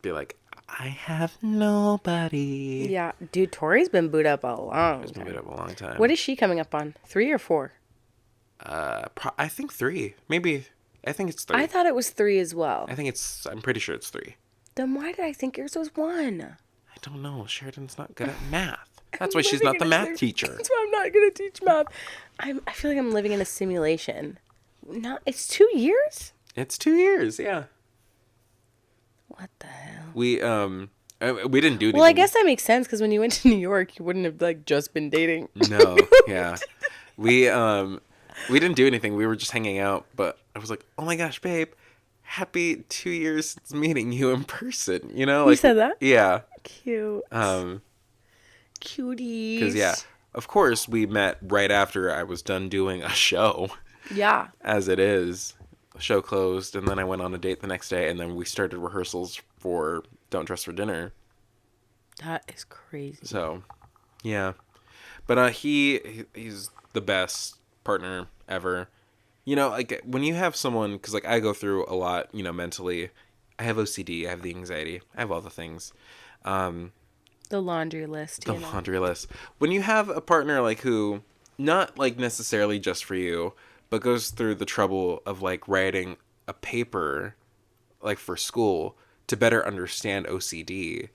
Speaker 2: be like, I have nobody.
Speaker 1: Yeah. Dude, Tori's been booed up a long
Speaker 2: It's been booed up a long time.
Speaker 1: What is she coming up on? 3 or 4?
Speaker 2: I think 3. Maybe, I think it's 3.
Speaker 1: I thought it was 3 as well.
Speaker 2: I'm pretty sure it's 3.
Speaker 1: Then why did I think yours was 1?
Speaker 2: I don't know. Sheridan's not good at math. That's why she's not the math teacher.
Speaker 1: That's why I'm not going to teach math. I feel like I'm living in a simulation. No, it's 2 years?
Speaker 2: It's 2 years, yeah.
Speaker 1: What the hell?
Speaker 2: We didn't do anything.
Speaker 1: Well, I guess that makes sense because when you went to New York, you wouldn't have like just been dating.
Speaker 2: No, yeah. We didn't do anything. We were just hanging out, but I was like, "Oh my gosh, babe. Happy 2 years since meeting you in person." You know, like,
Speaker 1: you said that?
Speaker 2: Yeah.
Speaker 1: Cute. Cuties.
Speaker 2: Because yeah, of course we met right after I was done doing a show.
Speaker 1: Yeah.
Speaker 2: As it is, the show closed, and then I went on a date the next day, and then we started rehearsals for Don't Dress for Dinner.
Speaker 1: That is crazy.
Speaker 2: So, yeah, but he's the best partner ever. You know, like when you have someone, because like I go through a lot, you know, mentally. I have OCD, I have the anxiety, I have all the things.
Speaker 1: The laundry list.
Speaker 2: The laundry list. When you have a partner like who, not like necessarily just for you, but goes through the trouble of like writing a paper, like for school, to better understand OCD,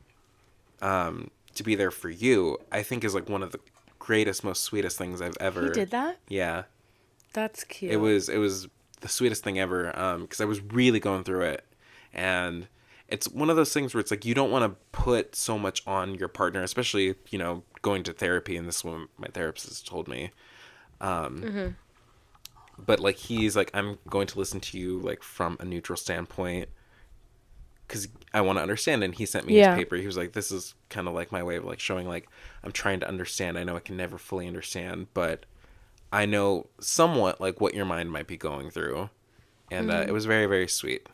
Speaker 2: to be there for you, I think is like one of the greatest, most sweetest things I've ever.
Speaker 1: He did that?
Speaker 2: Yeah.
Speaker 1: That's cute.
Speaker 2: It was the sweetest thing ever, because I was really going through it, and it's one of those things where it's like you don't want to put so much on your partner, especially, you know, going to therapy, and this is what my therapist has told me. But like he's like, I'm going to listen to you like from a neutral standpoint because I want to understand. And he sent me his paper. He was like, this is kind of like my way of like showing like I'm trying to understand. I know I can never fully understand, but I know somewhat like what your mind might be going through. And it was very, very sweet.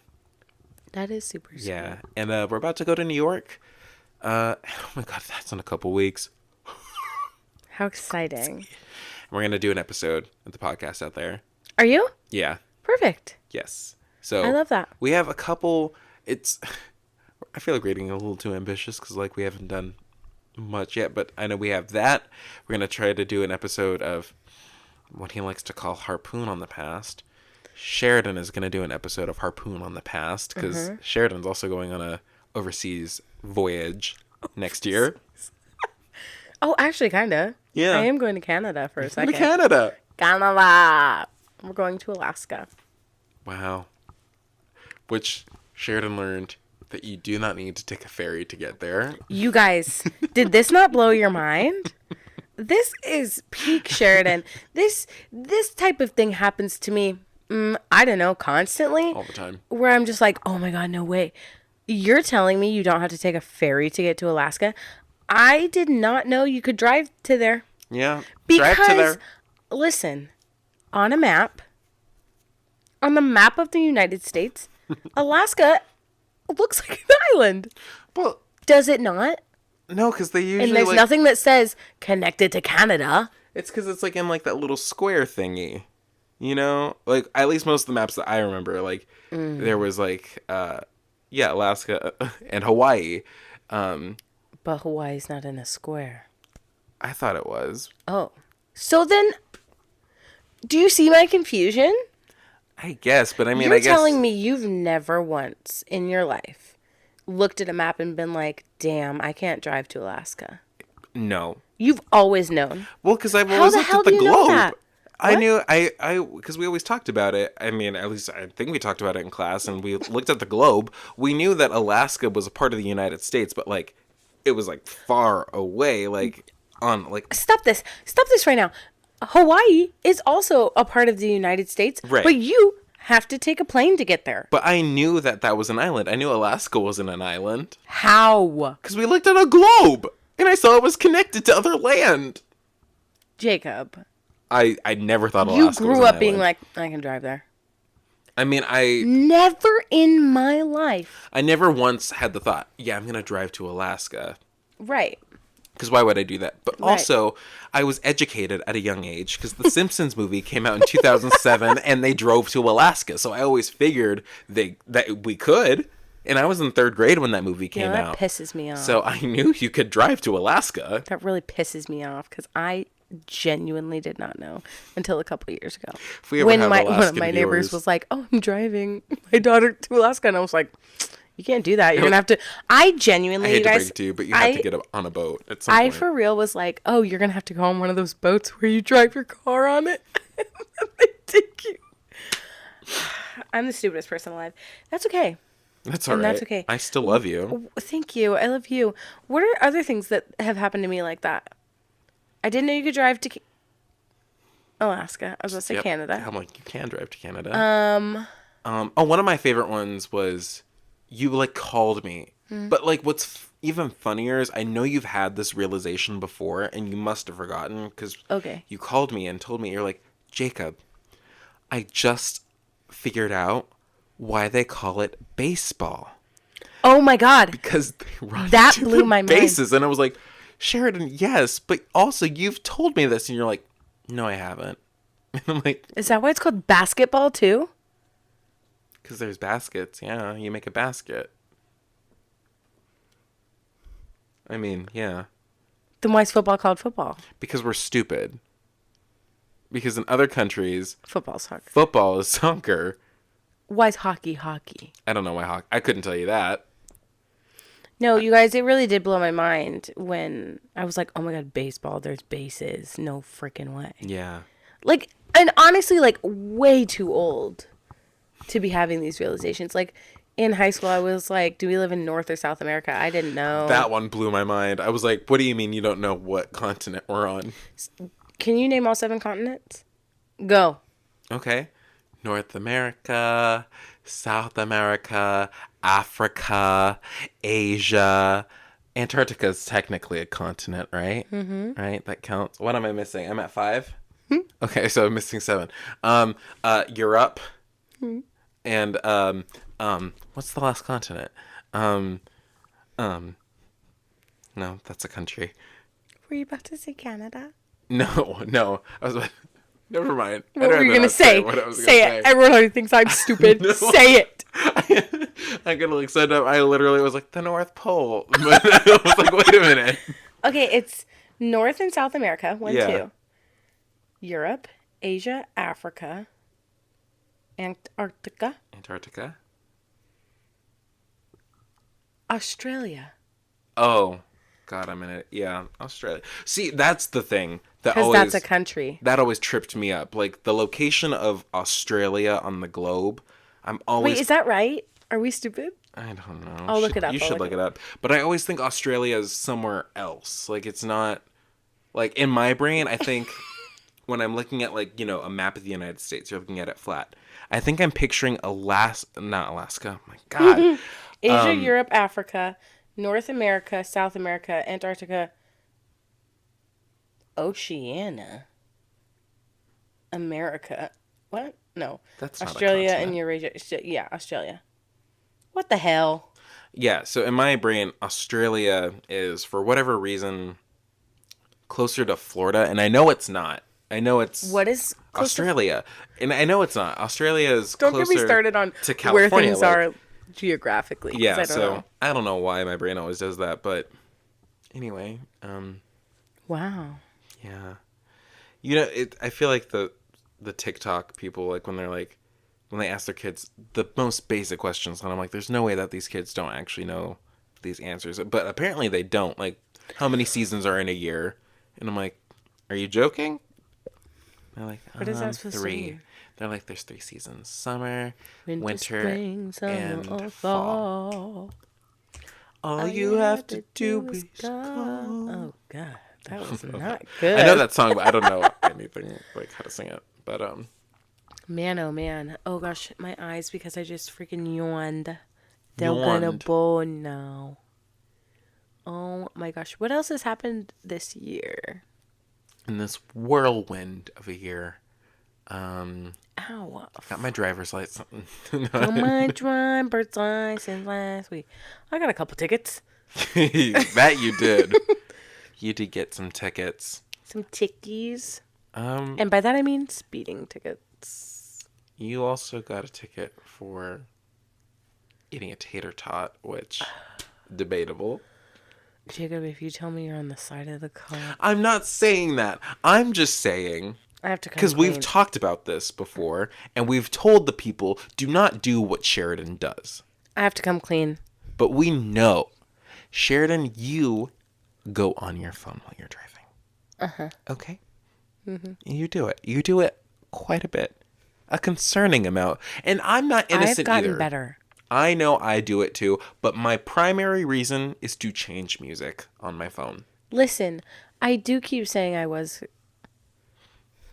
Speaker 1: That is super sweet.
Speaker 2: Yeah. And we're about to go to New York. Oh my God, that's in a couple weeks.
Speaker 1: How exciting.
Speaker 2: We're going to do an episode of the podcast out there.
Speaker 1: Are you?
Speaker 2: Yeah.
Speaker 1: Perfect.
Speaker 2: Yes. So
Speaker 1: I love that.
Speaker 2: We have a couple. I feel like we're getting a little too ambitious because like we haven't done much yet, but I know we have that. We're going to try to do an episode of what he likes to call Harpoon on the Past. Sheridan is going to do an episode of Harpoon on the Past because Sheridan's also going on a overseas voyage next year.
Speaker 1: Oh, actually, kind of.
Speaker 2: Yeah.
Speaker 1: I am going to Canada for a second.
Speaker 2: To Canada.
Speaker 1: Canada. We're going to Alaska.
Speaker 2: Wow. Which Sheridan learned that you do not need to take a ferry to get there.
Speaker 1: You guys, did this not blow your mind? This is peak Sheridan. This type of thing happens to me, I don't know, constantly.
Speaker 2: All the time.
Speaker 1: Where I'm just like, oh my God, no way. You're telling me you don't have to take a ferry to get to Alaska? I did not know you could drive to there.
Speaker 2: Yeah.
Speaker 1: Because,
Speaker 2: drive to there.
Speaker 1: Listen, on the map of the United States, Alaska looks like an island.
Speaker 2: Well,
Speaker 1: does it not?
Speaker 2: No, because they usually
Speaker 1: and there's
Speaker 2: like,
Speaker 1: nothing that says connected to Canada.
Speaker 2: It's because it's like in like that little square thingy, you know. Like at least most of the maps that I remember, like there was like Alaska and Hawaii.
Speaker 1: But Hawaii's not in a square.
Speaker 2: I thought it was.
Speaker 1: Oh, so then, do you see my confusion?
Speaker 2: I guess, but I mean,
Speaker 1: You're
Speaker 2: I guess
Speaker 1: telling me you've never once in your life looked at a map and been like, damn, I can't drive to Alaska.
Speaker 2: No.
Speaker 1: You've always known.
Speaker 2: Well, because I've always looked at the globe.
Speaker 1: Know that?
Speaker 2: I knew, because we always talked about it. I mean, at least I think we talked about it in class, and we looked at the globe. We knew that Alaska was a part of the United States, but like, it was like far away, like on like.
Speaker 1: Stop this right now. Hawaii is also a part of the United States,
Speaker 2: right?
Speaker 1: But you have to take a plane to get there.
Speaker 2: But I knew that was an island. I knew Alaska wasn't an island.
Speaker 1: How?
Speaker 2: Because we looked at a globe, and I saw it was connected to other land.
Speaker 1: Jacob.
Speaker 2: I never thought Alaska was an island.
Speaker 1: You grew up being like, I can drive there.
Speaker 2: I mean,
Speaker 1: Never in my life.
Speaker 2: I never once had the thought, yeah, I'm going to drive to Alaska.
Speaker 1: Right.
Speaker 2: Because why would I do that? But
Speaker 1: Right.
Speaker 2: also, I was educated at a young age because the Simpsons movie came out in 2007 and they drove to Alaska. So I always figured that we could. And I was in third grade when that movie came
Speaker 1: that
Speaker 2: out.
Speaker 1: pisses me off.
Speaker 2: So I knew you could drive to Alaska.
Speaker 1: That really pisses me off because I genuinely did not know until a couple years ago.
Speaker 2: If we ever
Speaker 1: When
Speaker 2: have
Speaker 1: one of
Speaker 2: Alaskan
Speaker 1: my neighbors
Speaker 2: viewers-
Speaker 1: was like, "Oh, I'm driving my daughter to Alaska," and I was like, "You can't do that. You're gonna have to." I genuinely,
Speaker 2: I hate
Speaker 1: you
Speaker 2: to
Speaker 1: guys,
Speaker 2: break it to you, but you have to get on a boat at some
Speaker 1: I
Speaker 2: point.
Speaker 1: for real was like, "Oh, you're gonna have to go on one of those boats where you drive your car on it, and then they take you." I'm the stupidest person alive. That's okay.
Speaker 2: That's all
Speaker 1: and
Speaker 2: right.
Speaker 1: that's okay.
Speaker 2: I still love you.
Speaker 1: Thank you. I love you. What are other things that have happened to me like that? I didn't know you could drive to Alaska. I was going to say
Speaker 2: Yep.
Speaker 1: Canada.
Speaker 2: I'm like, you can drive to Canada. One of my favorite ones was you like called me. But like what's even funnier is I know you've had this realization before and you must have forgotten because
Speaker 1: Okay.
Speaker 2: you called me and told me, you're like, Jacob, I just figured out why they call it baseball.
Speaker 1: Oh my God.
Speaker 2: Because they run
Speaker 1: That
Speaker 2: to
Speaker 1: blew
Speaker 2: the
Speaker 1: my mind.
Speaker 2: bases. And I was like, Sheridan, yes, but also you've told me this. And you're like, no, I haven't. And I'm like,
Speaker 1: Is that why it's called basketball too?
Speaker 2: because there's baskets. Yeah, you make a basket. I mean, yeah.
Speaker 1: Then why is football called football?
Speaker 2: Because we're stupid. Because in other countries,
Speaker 1: Football's soccer.
Speaker 2: football is soccer.
Speaker 1: Why is hockey hockey?
Speaker 2: I don't know why I couldn't tell you that.
Speaker 1: No, you guys, it really did blow my mind when I was like, oh my God, baseball, there's bases. No freaking way.
Speaker 2: Yeah.
Speaker 1: Like, and honestly, like, way too old to be having these realizations. Like, in high school, I was like, do we live in North or South America? I didn't know.
Speaker 2: That one blew my mind. I was like, what do you mean you don't know what continent we're on?
Speaker 1: Can you name all 7 continents? Go.
Speaker 2: Okay. North America, South America, Africa, Asia. Antarctica is technically a continent, right? Mm-hmm. Right? That counts. What am I missing? I'm at 5? Okay, so I'm missing 7. Europe. And what's the last continent? No, that's a country.
Speaker 1: Were you about to say Canada?
Speaker 2: No. I was about, never mind.
Speaker 1: What were you going to say?
Speaker 2: What I was gonna
Speaker 1: Say it. Everyone already thinks I'm stupid.
Speaker 2: No.
Speaker 1: Say it.
Speaker 2: I could like send up. I literally was like the North Pole, but I was like, wait a minute.
Speaker 1: Okay, it's North and South America, 1,
Speaker 2: Yeah.
Speaker 1: 2. Europe, Asia, Africa, Antarctica,
Speaker 2: Antarctica.
Speaker 1: Australia.
Speaker 2: Oh, God, I'm in it. Yeah, Australia. See, that's the thing that
Speaker 1: Because
Speaker 2: always
Speaker 1: that's a country.
Speaker 2: that always tripped me up. Like the location of Australia on the globe. I'm always.
Speaker 1: Wait, is that right? Are we stupid?
Speaker 2: I don't know.
Speaker 1: I'll look it up.
Speaker 2: You should look it up. But I always think Australia is somewhere else. Like it's not. Like in my brain, I think when I'm looking at like a map of the United States, you're looking at it flat. I think I'm picturing not Alaska. Oh my God.
Speaker 1: Asia, Europe, Africa, North America, South America, Antarctica, Oceania, America. What? No.
Speaker 2: That's not a
Speaker 1: Australia and
Speaker 2: continent.
Speaker 1: Eurasia. Yeah, Australia. What the hell?
Speaker 2: Yeah, so in my brain, Australia is, for whatever reason, closer to Florida, and I know it's not. I know it's
Speaker 1: What is close to-
Speaker 2: Australia, and I know it's not. Australia is
Speaker 1: Don't
Speaker 2: closer
Speaker 1: get me started on
Speaker 2: to
Speaker 1: where
Speaker 2: California.
Speaker 1: things
Speaker 2: like-
Speaker 1: are geographically. 'cause
Speaker 2: Yeah,
Speaker 1: I don't
Speaker 2: so
Speaker 1: know.
Speaker 2: I don't know why my brain always does that, but anyway,
Speaker 1: Wow.
Speaker 2: yeah. I feel like the TikTok people, like when they ask their kids the most basic questions, and I'm like, there's no way that these kids don't actually know these answers, but apparently they don't. Like, how many seasons are in a year? And I'm like, are you joking? They're like,
Speaker 1: What is that supposed to
Speaker 2: 3.
Speaker 1: mean?
Speaker 2: They're like, there's 3 seasons: summer,
Speaker 1: Winter,
Speaker 2: winter,
Speaker 1: spring, summer,
Speaker 2: and
Speaker 1: or
Speaker 2: fall.
Speaker 1: fall.
Speaker 2: All you have to do is
Speaker 1: go.
Speaker 2: go.
Speaker 1: Oh God, that was not good.
Speaker 2: I know that song, but I don't know anything like how to sing it. But
Speaker 1: Man, oh man. Oh gosh, my eyes because I just freaking yawned. They're gonna
Speaker 2: Yawned.
Speaker 1: burn now. Oh my gosh, what else has happened this year?
Speaker 2: in this whirlwind of a year,
Speaker 1: How Ow.
Speaker 2: Got my driver's license.
Speaker 1: Got my driver's license last week. I got a couple tickets.
Speaker 2: That you did. You did get some tickets.
Speaker 1: Some tickies.
Speaker 2: Um,
Speaker 1: And by that I mean speeding tickets.
Speaker 2: You also got a ticket for eating a tater tot, which debatable.
Speaker 1: Jacob, if you tell me you're on the side of the car,
Speaker 2: I'm not saying that. I'm just saying
Speaker 1: I have to come
Speaker 2: because we've
Speaker 1: clean.
Speaker 2: talked about this before, and we've told the people do not do what Sheridan does.
Speaker 1: I have to come clean.
Speaker 2: But we know, Sheridan, you go on your phone while you're driving. Okay. You do it. You do it quite a bit, a concerning amount, and I'm not innocent
Speaker 1: I've gotten
Speaker 2: either.
Speaker 1: better.
Speaker 2: I know I do it too, but my primary reason is to change music on my phone.
Speaker 1: Listen, I do keep saying I was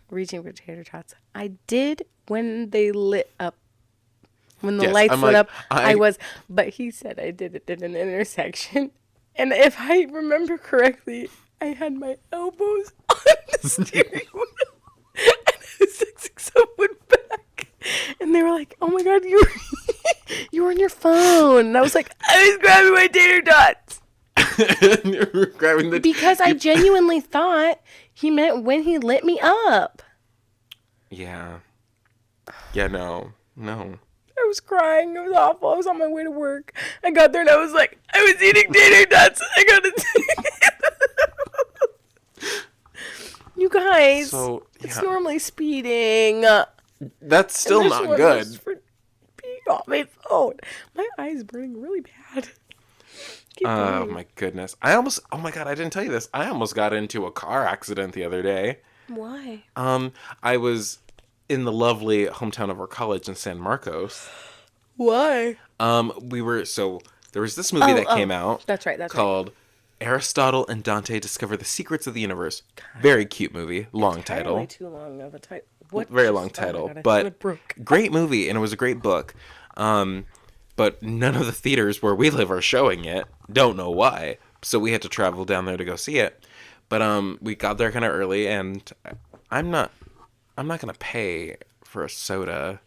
Speaker 1: reaching for tater tots. I did when they lit up. When the
Speaker 2: Yes,
Speaker 1: lights
Speaker 2: I'm
Speaker 1: lit
Speaker 2: like,
Speaker 1: up, I was. But he said I did it at an intersection. And if I remember correctly, I had my elbows on the steering wheel. And I was texting someone back. And they were like, oh my God, you were on your phone. And I was like, I was grabbing my tater tots.
Speaker 2: You're grabbing the
Speaker 1: Because I genuinely thought he meant when he lit me up.
Speaker 2: Yeah. Yeah, no.
Speaker 1: I was crying. It was awful. I was on my way to work. I got there and I was like, I was eating tater tots. I got it. You guys,
Speaker 2: So,
Speaker 1: it's
Speaker 2: yeah.
Speaker 1: normally speeding.
Speaker 2: That's still
Speaker 1: This
Speaker 2: not
Speaker 1: one
Speaker 2: good.
Speaker 1: was for being on my phone. My eye's burning really bad. Keep
Speaker 2: Oh
Speaker 1: going.
Speaker 2: my goodness. Oh my God, I didn't tell you this. I almost got into a car accident the other day.
Speaker 1: Why?
Speaker 2: I was in the lovely hometown of our college in San Marcos.
Speaker 1: Why?
Speaker 2: There was this movie that came out.
Speaker 1: That's right.
Speaker 2: Called Aristotle and Dante Discover the Secrets of the Universe. Very cute movie. Long title.
Speaker 1: Entirely too long of a title. What?
Speaker 2: Very long
Speaker 1: Oh my
Speaker 2: title.
Speaker 1: God, I
Speaker 2: But
Speaker 1: thought it broke.
Speaker 2: great movie, and it was a great book. But none of the theaters where we live are showing it. Don't know why. So we had to travel down there to go see it. But we got there kind of early, and I'm not gonna pay for a soda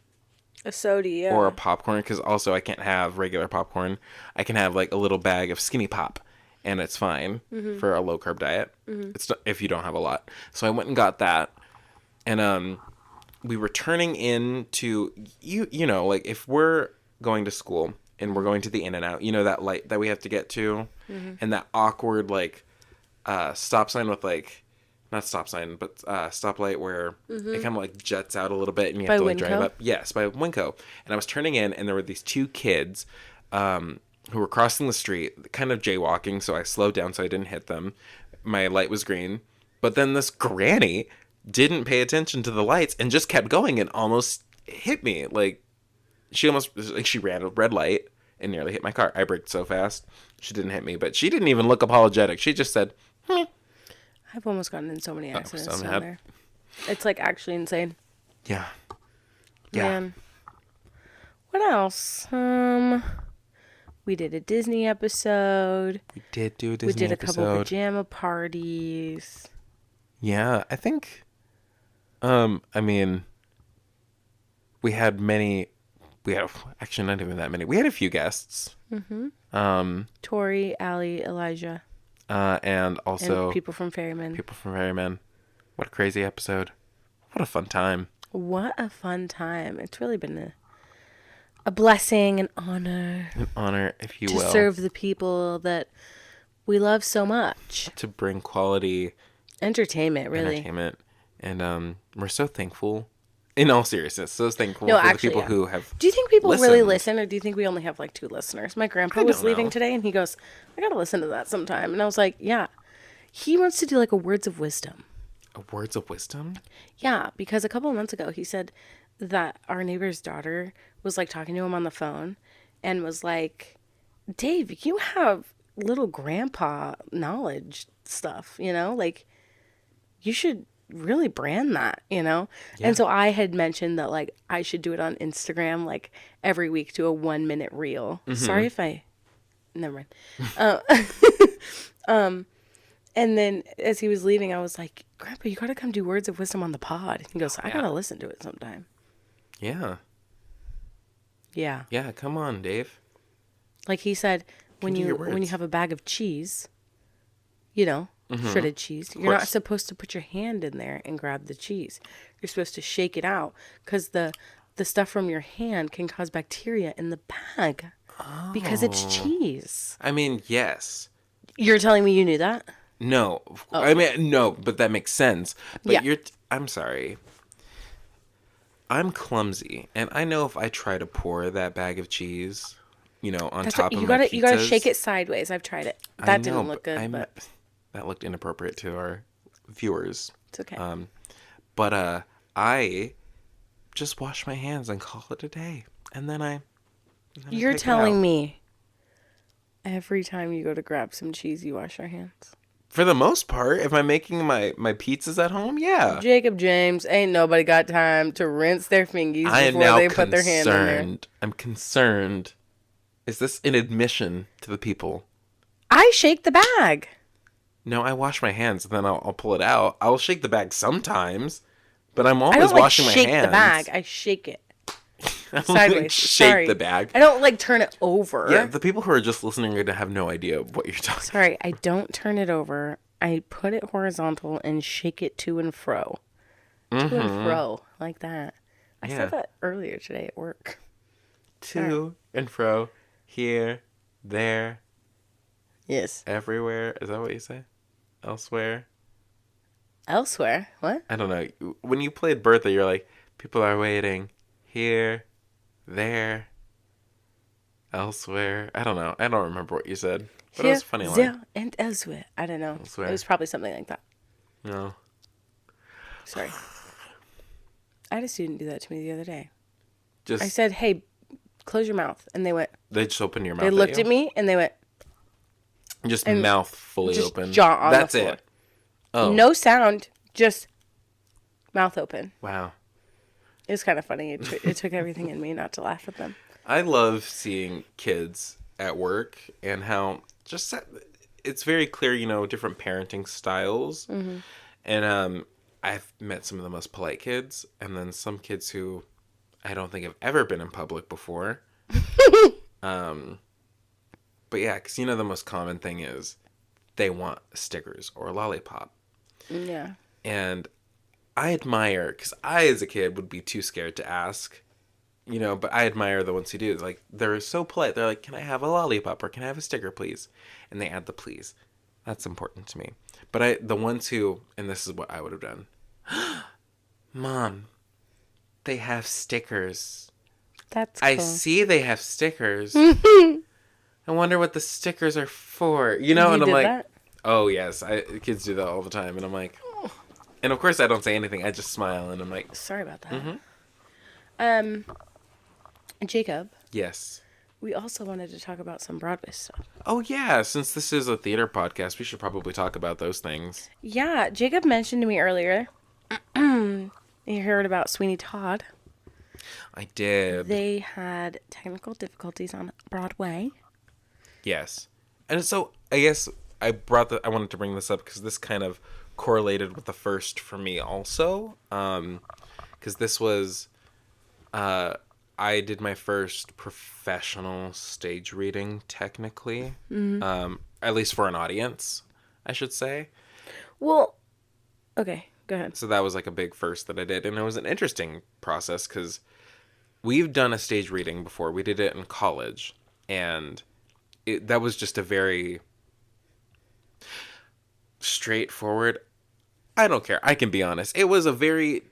Speaker 1: A soda, yeah.
Speaker 2: or a popcorn, because also I can't have regular popcorn. I can have like a little bag of Skinny Pop, and it's fine for a low carb diet. It's not, if you don't have a lot. So I went and got that, and we were turning into you know, like if we're going to school and we're going to the In-N-Out, you know, that light that we have to get to, and that awkward like stop sign with like. Not stop sign, but stoplight where it kind of like jets out a little bit and you have to like drive up. Yes, by Winco. And I was turning in and there were these two kids who were crossing the street, kind of jaywalking. So I slowed down so I didn't hit them. My light was green. But then this granny didn't pay attention to the lights and just kept going and almost hit me. Like she ran a red light and nearly hit my car. I braked so fast. She didn't hit me, but she didn't even look apologetic. She just said,
Speaker 1: I've almost gotten in so many accidents
Speaker 2: so
Speaker 1: down
Speaker 2: mad.
Speaker 1: there. It's like actually insane.
Speaker 2: Yeah.
Speaker 1: Man. What else? We did a Disney episode.
Speaker 2: We did do a Disney
Speaker 1: We did a
Speaker 2: episode.
Speaker 1: couple pajama parties.
Speaker 2: Yeah, I think, I mean, actually not even that many. We had a few guests.
Speaker 1: Tori, Allie, Elijah,
Speaker 2: And also
Speaker 1: and people from Ferryman.
Speaker 2: People from Ferryman. What a crazy episode. What a fun time.
Speaker 1: What a fun time. It's really been a blessing, an honor
Speaker 2: An honor, if you
Speaker 1: to
Speaker 2: will.
Speaker 1: serve the people that we love so much.
Speaker 2: To bring quality
Speaker 1: Entertainment, really.
Speaker 2: entertainment. And we're so thankful. In all seriousness, so thankful
Speaker 1: No,
Speaker 2: for
Speaker 1: actually,
Speaker 2: the people
Speaker 1: yeah.
Speaker 2: who have
Speaker 1: Do you think people really
Speaker 2: listened.
Speaker 1: listen, or do you think we only have like 2 listeners? My grandpa
Speaker 2: I
Speaker 1: was
Speaker 2: don't
Speaker 1: leaving
Speaker 2: know.
Speaker 1: today, and he goes, I gotta listen to that sometime. And I was like, yeah. He wants to do like a words of wisdom.
Speaker 2: Words of wisdom?
Speaker 1: Yeah, because a couple of months ago, he said that our neighbor's daughter was like talking to him on the phone and was like, Dave, you have little grandpa knowledge stuff, you know? Like, you should really brand that, you know?
Speaker 2: Yeah.
Speaker 1: And so I had mentioned that like I should do it on Instagram like every week, do a 1-minute reel. Sorry if I never mind. And then as he was leaving, I was like, Grandpa, you gotta come do words of wisdom on the pod. He goes, I gotta listen to it sometime.
Speaker 2: Yeah.
Speaker 1: Yeah.
Speaker 2: Yeah, come on, Dave.
Speaker 1: Like he said, when
Speaker 2: Continue
Speaker 1: you
Speaker 2: your
Speaker 1: when you
Speaker 2: words.
Speaker 1: have a bag of cheese, you know, shredded cheese, you're not
Speaker 2: course.
Speaker 1: supposed to put your hand in there and grab the cheese. You're supposed to shake it out because the stuff from your hand can cause bacteria in the bag because it's
Speaker 2: Oh.
Speaker 1: cheese.
Speaker 2: I mean, yes.
Speaker 1: You're telling me you knew that?
Speaker 2: No.
Speaker 1: Oh.
Speaker 2: I mean, no, but that makes sense.
Speaker 1: Yeah.
Speaker 2: But I'm sorry. I'm clumsy, and I know if I try to pour that bag of cheese, on
Speaker 1: That's what
Speaker 2: top of
Speaker 1: you
Speaker 2: my
Speaker 1: gotta shake
Speaker 2: pizzas.
Speaker 1: it sideways. I've tried it.
Speaker 2: I
Speaker 1: That
Speaker 2: know,
Speaker 1: didn't look
Speaker 2: but
Speaker 1: good, but
Speaker 2: that looked inappropriate to our viewers.
Speaker 1: it's okay.
Speaker 2: But I just wash my hands and call it a day, and then I
Speaker 1: You're
Speaker 2: take it out.
Speaker 1: telling me every time you go to grab some cheese, you wash your hands.
Speaker 2: For the most part, if I'm making my pizzas at home, yeah.
Speaker 1: Jacob James, ain't nobody got time to rinse their fingies
Speaker 2: I am
Speaker 1: before
Speaker 2: now
Speaker 1: they put their hand in there.
Speaker 2: concerned. I'm concerned. Is this an admission to the people?
Speaker 1: I shake the bag.
Speaker 2: No, I wash my hands, and then I'll pull it out. I'll shake the bag sometimes, but I'm
Speaker 1: I
Speaker 2: always
Speaker 1: don't like
Speaker 2: washing my
Speaker 1: shake
Speaker 2: hands.
Speaker 1: the bag. I shake it
Speaker 2: I don't
Speaker 1: sideways.
Speaker 2: like shake
Speaker 1: Sorry.
Speaker 2: the bag.
Speaker 1: I don't like turn it over.
Speaker 2: Yeah, the people who are just listening are going to have no idea what you're talking.
Speaker 1: Sorry, I don't turn it over. I put it horizontal and shake it to and fro. To and fro, like that. I
Speaker 2: Yeah.
Speaker 1: said that earlier today at work.
Speaker 2: To and fro, here, there,
Speaker 1: Yes.
Speaker 2: everywhere. Is that what you say? Elsewhere?
Speaker 1: Elsewhere? What?
Speaker 2: I don't know. When you played Bertha, you're like, people are waiting. Here, there, elsewhere. I don't know. I don't remember what you said. But it was a funny line.
Speaker 1: There, and elsewhere. I don't know.
Speaker 2: Elsewhere.
Speaker 1: It was probably something like that.
Speaker 2: No.
Speaker 1: Sorry. I had a student do that to me the other day.
Speaker 2: Just
Speaker 1: I said, hey, close your mouth. And they went,
Speaker 2: they just open your mouth.
Speaker 1: they looked at me and they went,
Speaker 2: Just mouth fully
Speaker 1: just
Speaker 2: open.
Speaker 1: jaw on
Speaker 2: That's
Speaker 1: the floor.
Speaker 2: it. Oh.
Speaker 1: No sound, just mouth open.
Speaker 2: Wow.
Speaker 1: It was kind of funny. It took everything in me not to laugh at them.
Speaker 2: I love seeing kids at work and how it's very clear, different parenting styles.
Speaker 1: Mm-hmm.
Speaker 2: And I've met some of the most polite kids, and then some kids who I don't think have ever been in public before. But yeah, because the most common thing is they want stickers or a lollipop.
Speaker 1: Yeah.
Speaker 2: And I admire, because I as a kid would be too scared to ask, but I admire the ones who do. Like, they're so polite. They're like, can I have a lollipop or can I have a sticker, please? And they add the please. That's important to me. But the ones who, and this is what I would have done. Mom, they have stickers.
Speaker 1: That's cool.
Speaker 2: I see they have stickers. I wonder what the stickers are for. And I'm
Speaker 1: did
Speaker 2: like,
Speaker 1: that?
Speaker 2: oh yes, kids do that all the time. And I'm like, and of course I don't say anything. I just smile and I'm like,
Speaker 1: Sorry about that.
Speaker 2: Mm-hmm.
Speaker 1: Jacob,
Speaker 2: yes.
Speaker 1: we also wanted to talk about some Broadway stuff.
Speaker 2: Oh yeah, since this is a theater podcast, we should probably talk about those things.
Speaker 1: Yeah, Jacob mentioned to me earlier. You heard about Sweeney Todd.
Speaker 2: I did.
Speaker 1: They had technical difficulties on Broadway.
Speaker 2: Yes. And so I guess I wanted to bring this up because this kind of correlated with the first for me also. Because this was, I did my first professional stage reading technically. At least for an audience, I should say.
Speaker 1: Well, okay, go ahead.
Speaker 2: So that was like a big first that I did. And it was an interesting process because we've done a stage reading before. We did it in college. And that was just a very straightforward, I don't care, I can be honest. It was a very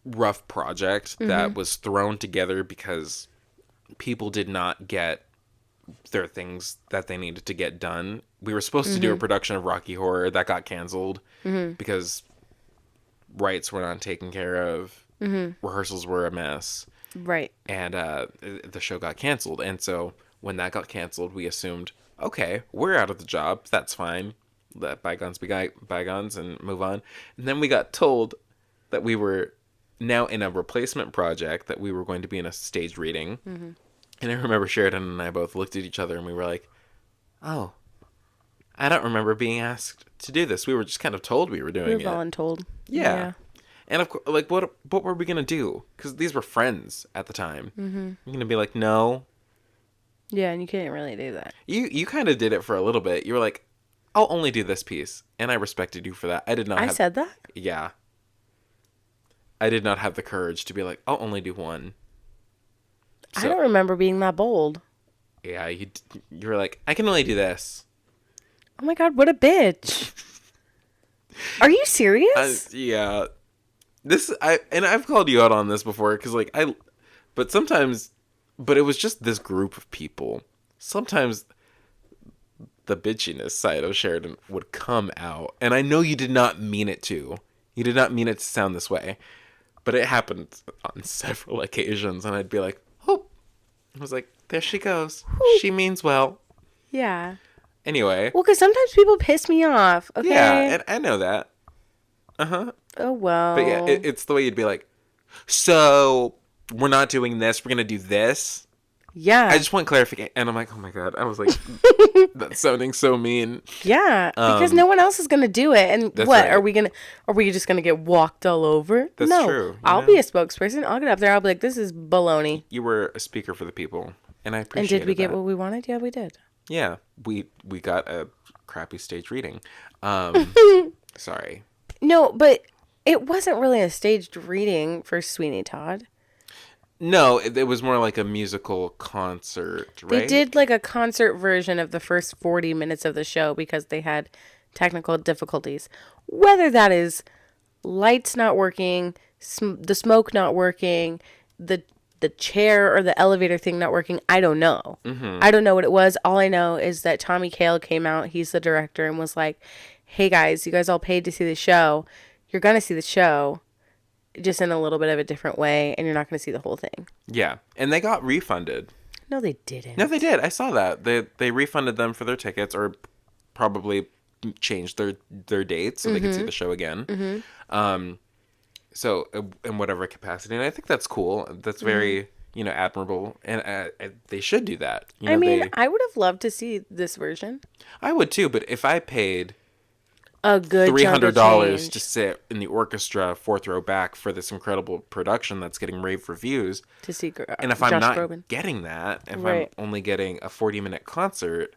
Speaker 2: rough project that was thrown together because people did not get their things that they needed to get done. We were supposed to do a production of Rocky Horror that got canceled because rights were not taken care of. Rehearsals were a mess.
Speaker 1: Right.
Speaker 2: And the show got canceled. And so when that got canceled, we assumed, okay, we're out of the job. That's fine. Let bygones be bygones and move on. And then we got told that we were now in a replacement project, that we were going to be in a staged reading. And I remember Sheridan and I both looked at each other and we were like, oh, I don't remember being asked to do this. We were just kind of told we were doing it.
Speaker 1: voluntold.
Speaker 2: Yeah. And of course, like, what were we gonna do? Because these were friends at the time. Mm-hmm. You're gonna be like, no.
Speaker 1: Yeah, and you can't really do that.
Speaker 2: You kind of did it for a little bit. You were like, I'll only do this piece, and I respected you for that. I did not
Speaker 1: I
Speaker 2: have.
Speaker 1: said that?
Speaker 2: Yeah. I did not have the courage to be like, I'll only do one.
Speaker 1: I don't remember being that bold.
Speaker 2: Yeah, you were like, I can only do this.
Speaker 1: Oh my God, what a bitch. Are you serious?
Speaker 2: Yeah. I've called you out on this before because but sometimes, but it was just this group of people. Sometimes the bitchiness side of Sheridan would come out, and I know you did not mean it to. You did not mean it to sound this way, but it happened on several occasions, and I'd be like, oh, I was like, there she goes. She means well.
Speaker 1: Yeah.
Speaker 2: Anyway.
Speaker 1: Well, because sometimes people piss me off, okay?
Speaker 2: Yeah, and I know that. Uh-huh.
Speaker 1: Oh, well.
Speaker 2: But yeah, it's the way you'd be like, so we're not doing this, we're going to do this.
Speaker 1: Yeah.
Speaker 2: I just want clarification. And I'm like, oh my God. I was like, that's sounding so mean.
Speaker 1: Yeah, because no one else is going to do it. And what,
Speaker 2: right.
Speaker 1: are we just going to get walked all over?
Speaker 2: That's
Speaker 1: no.
Speaker 2: true.
Speaker 1: I'll be a spokesperson. I'll get up there. I'll be like, this is baloney.
Speaker 2: You were a speaker for the people. And I appreciate it.
Speaker 1: And did we get what we wanted? Yeah, we did.
Speaker 2: Yeah. We got a crappy stage reading. Sorry.
Speaker 1: No, but it wasn't really a staged reading for Sweeney Todd.
Speaker 2: No, it was more like a musical concert, right?
Speaker 1: They did like a concert version of the first 40 minutes of the show because they had technical difficulties. Whether that is lights not working, the smoke not working, the chair or the elevator thing not working, I don't know. Mm-hmm. I don't know what it was. All I know is that Tommy Kail came out, he's the director, and was like, hey guys, you guys all paid to see the show. You're going to see the show, just in a little bit of a different way, and you're not going to see the whole thing.
Speaker 2: Yeah, and they got refunded.
Speaker 1: No, they didn't.
Speaker 2: No, they did. I saw that. They refunded them for their tickets, or probably changed their dates so they could see the show again. Mm-hmm. So in whatever capacity, and I think that's cool. That's very admirable, and they should do that.
Speaker 1: I would have loved to see this version.
Speaker 2: I would too, but if I paid
Speaker 1: a good
Speaker 2: $300 to sit in the orchestra 4th row back for this incredible production that's getting rave reviews
Speaker 1: to see,
Speaker 2: and if I'm not getting that, if I'm only getting a 40-minute concert,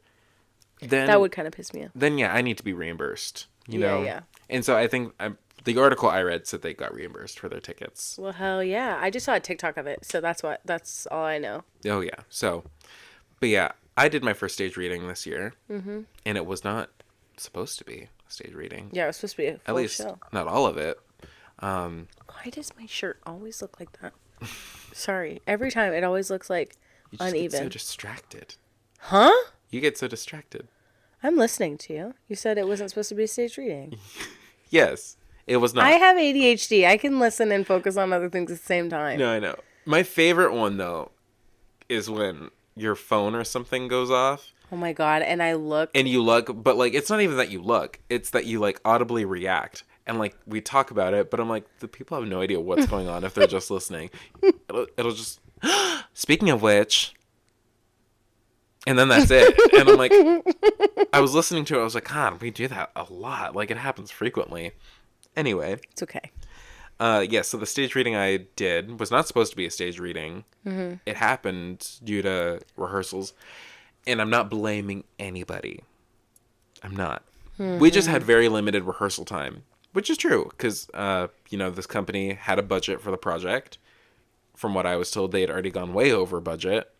Speaker 2: then
Speaker 1: that would kind of piss me off.
Speaker 2: Then I need to be reimbursed. You know. Yeah. And so I think the article I read said they got reimbursed for their tickets.
Speaker 1: Well, hell yeah! I just saw a TikTok of it, so that's all I know.
Speaker 2: Oh yeah. So, but yeah, I did my first stage reading this year, and it was not supposed to be a stage reading.
Speaker 1: Yeah, it was supposed to be a full
Speaker 2: At least
Speaker 1: show.
Speaker 2: Not all of it.
Speaker 1: Why does my shirt always look like that? Sorry, every time it always looks like
Speaker 2: you just
Speaker 1: uneven.
Speaker 2: Get so distracted.
Speaker 1: Huh?
Speaker 2: You get so distracted.
Speaker 1: I'm listening to you. You said it wasn't supposed to be a stage reading.
Speaker 2: Yes, it was not.
Speaker 1: I have ADHD. I can listen and focus on other things at the same time.
Speaker 2: No, I know. My favorite one, though, is when your phone or something goes off.
Speaker 1: Oh, my God. And I look.
Speaker 2: And you look. But, like, it's not even that you look. It's that you, like, audibly react. And, like, we talk about it. But I'm like, the people have no idea what's going on if they're just listening. It'll just... Speaking of which... And then that's it. And I'm like... I was listening to it. I was like, God, we do that a lot. Like, it happens frequently. Anyway.
Speaker 1: It's okay.
Speaker 2: Yeah, so the stage reading I did was not supposed to be a stage reading. Mm-hmm. It happened due to rehearsals. And I'm not blaming anybody. I'm not. Mm-hmm. We just had very limited rehearsal time, which is true. Because, this company had a budget for the project. From what I was told, they had already gone way over budget.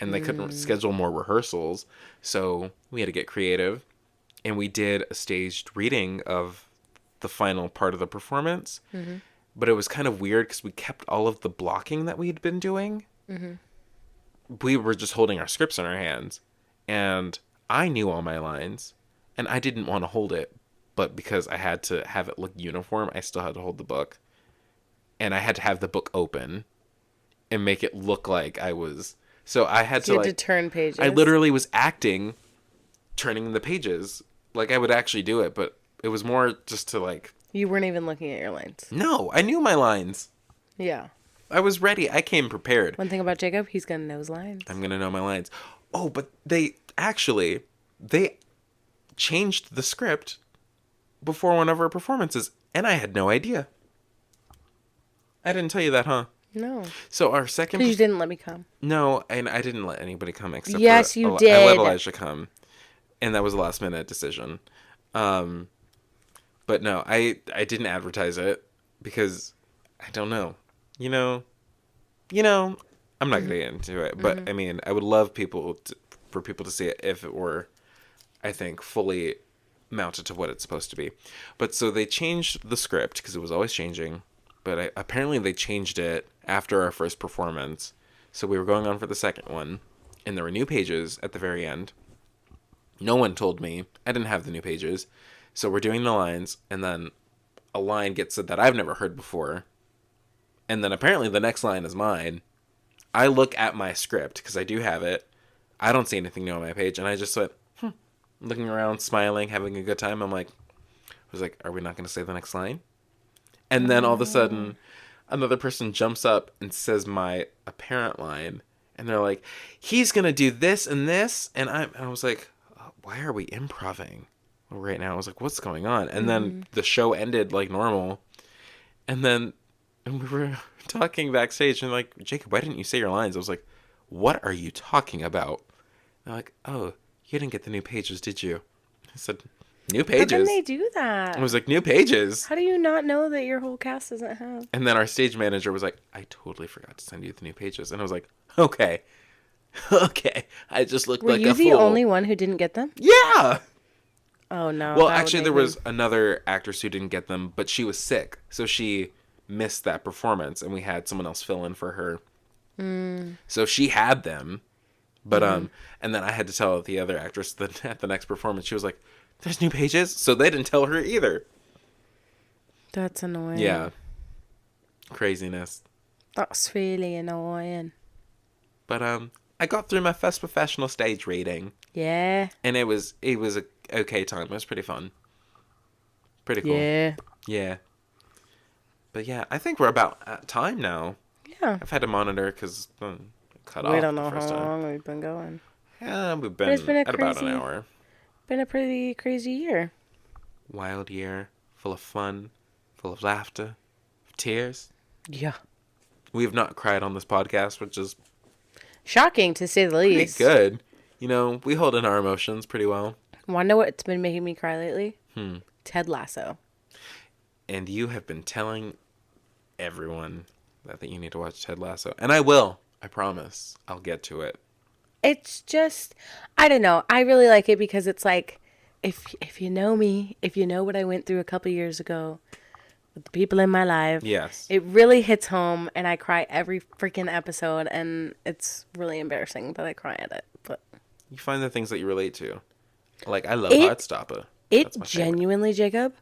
Speaker 2: And they couldn't schedule more rehearsals. So we had to get creative. And we did a staged reading of the final part of the performance. Mm-hmm. But it was kind of weird because we kept all of the blocking that we'd been doing. Mm-hmm. We were just holding our scripts in our hands. And I knew all my lines. And I didn't want to hold it. But because I had to have it look uniform, I still had to hold the book. And I had to have the book open. And make it look like I was... So I had to
Speaker 1: turn pages.
Speaker 2: I literally was acting, turning the pages. Like I would actually do it. But it was more just to like...
Speaker 1: You weren't even looking at your lines.
Speaker 2: No, I knew my lines.
Speaker 1: Yeah.
Speaker 2: I was ready. I came prepared.
Speaker 1: One thing about Jacob, he's going to know his lines.
Speaker 2: I'm going to know my lines. Oh, but they changed the script before one of our performances. And I had no idea. I didn't tell you that, huh?
Speaker 1: No.
Speaker 2: So our second...
Speaker 1: Because you didn't let me come.
Speaker 2: No, and I didn't let anybody come except
Speaker 1: yes,
Speaker 2: for...
Speaker 1: you
Speaker 2: I let
Speaker 1: did.
Speaker 2: Elijah come. And that was a last minute decision. But no, I didn't advertise it because I don't know. You know, I'm not going to get into it. But, I mean, I would love for people to see it if it were, I think, fully mounted to what it's supposed to be. But so they changed the script because it was always changing. But apparently they changed it after our first performance. So we were going on for the second one. And there were new pages at the very end. No one told me. I didn't have the new pages. So we're doing the lines. And then a line gets said that I've never heard before. And then apparently the next line is mine. I look at my script because I do have it. I don't see anything new on my page. And I just went, looking around, smiling, having a good time. I was like, are we not going to say the next line? And then all of a sudden, another person jumps up and says my apparent line. And they're like, he's going to do this and this. And I was like, why are we improvising right now? I was like, what's going on? And then the show ended like normal. And then we were talking backstage and like, Jacob, why didn't you say your lines? I was like, what are you talking about? And they're like, oh, you didn't get the new pages, did you? I said, new pages?
Speaker 1: How can they do that?
Speaker 2: I was like, new pages?
Speaker 1: How do you not know that your whole cast doesn't have?
Speaker 2: And then our stage manager was like, I totally forgot to send you the new pages. And I was like, okay. Okay. I just looked like a fool.
Speaker 1: Were you the only one who didn't get them?
Speaker 2: Yeah.
Speaker 1: Oh, no.
Speaker 2: Well, actually, there was another actress who didn't get them, but she was sick. So she missed that performance, and we had someone else fill in for her. So she had them. But, and then I had to tell the other actress that at the next performance, she was like, there's new pages? So they didn't tell her either.
Speaker 1: That's annoying.
Speaker 2: Yeah. Craziness.
Speaker 1: That's really annoying.
Speaker 2: But, I got through my first professional stage reading.
Speaker 1: Yeah.
Speaker 2: And it was a okay time. It was pretty fun. Pretty cool.
Speaker 1: Yeah.
Speaker 2: Yeah. But yeah, I think we're about at time now.
Speaker 1: Yeah.
Speaker 2: I've had to monitor because cut off.
Speaker 1: We don't know
Speaker 2: the first
Speaker 1: how
Speaker 2: time.
Speaker 1: long we've been going.
Speaker 2: Yeah, we've been
Speaker 1: It's been
Speaker 2: at about an hour.
Speaker 1: Been a pretty crazy year.
Speaker 2: Wild year, full of fun, full of laughter, tears.
Speaker 1: Yeah.
Speaker 2: We have not cried on this podcast, which is
Speaker 1: shocking to say the least.
Speaker 2: pretty good. You know, we hold in our emotions pretty well.
Speaker 1: Want to know what's been making me cry lately? Ted Lasso.
Speaker 2: And you have been telling everyone that you need to watch Ted Lasso. And I will. I promise. I'll get to it.
Speaker 1: It's just, I don't know. I really like it because it's like, if you know me, if you know what I went through a couple years ago with the people in my life,
Speaker 2: yes,
Speaker 1: it really hits home, and I cry every freaking episode, and it's really embarrassing that I cry at it. But
Speaker 2: you find the things that you relate to. Like, I love Heartstopper.
Speaker 1: It genuinely, Jacob,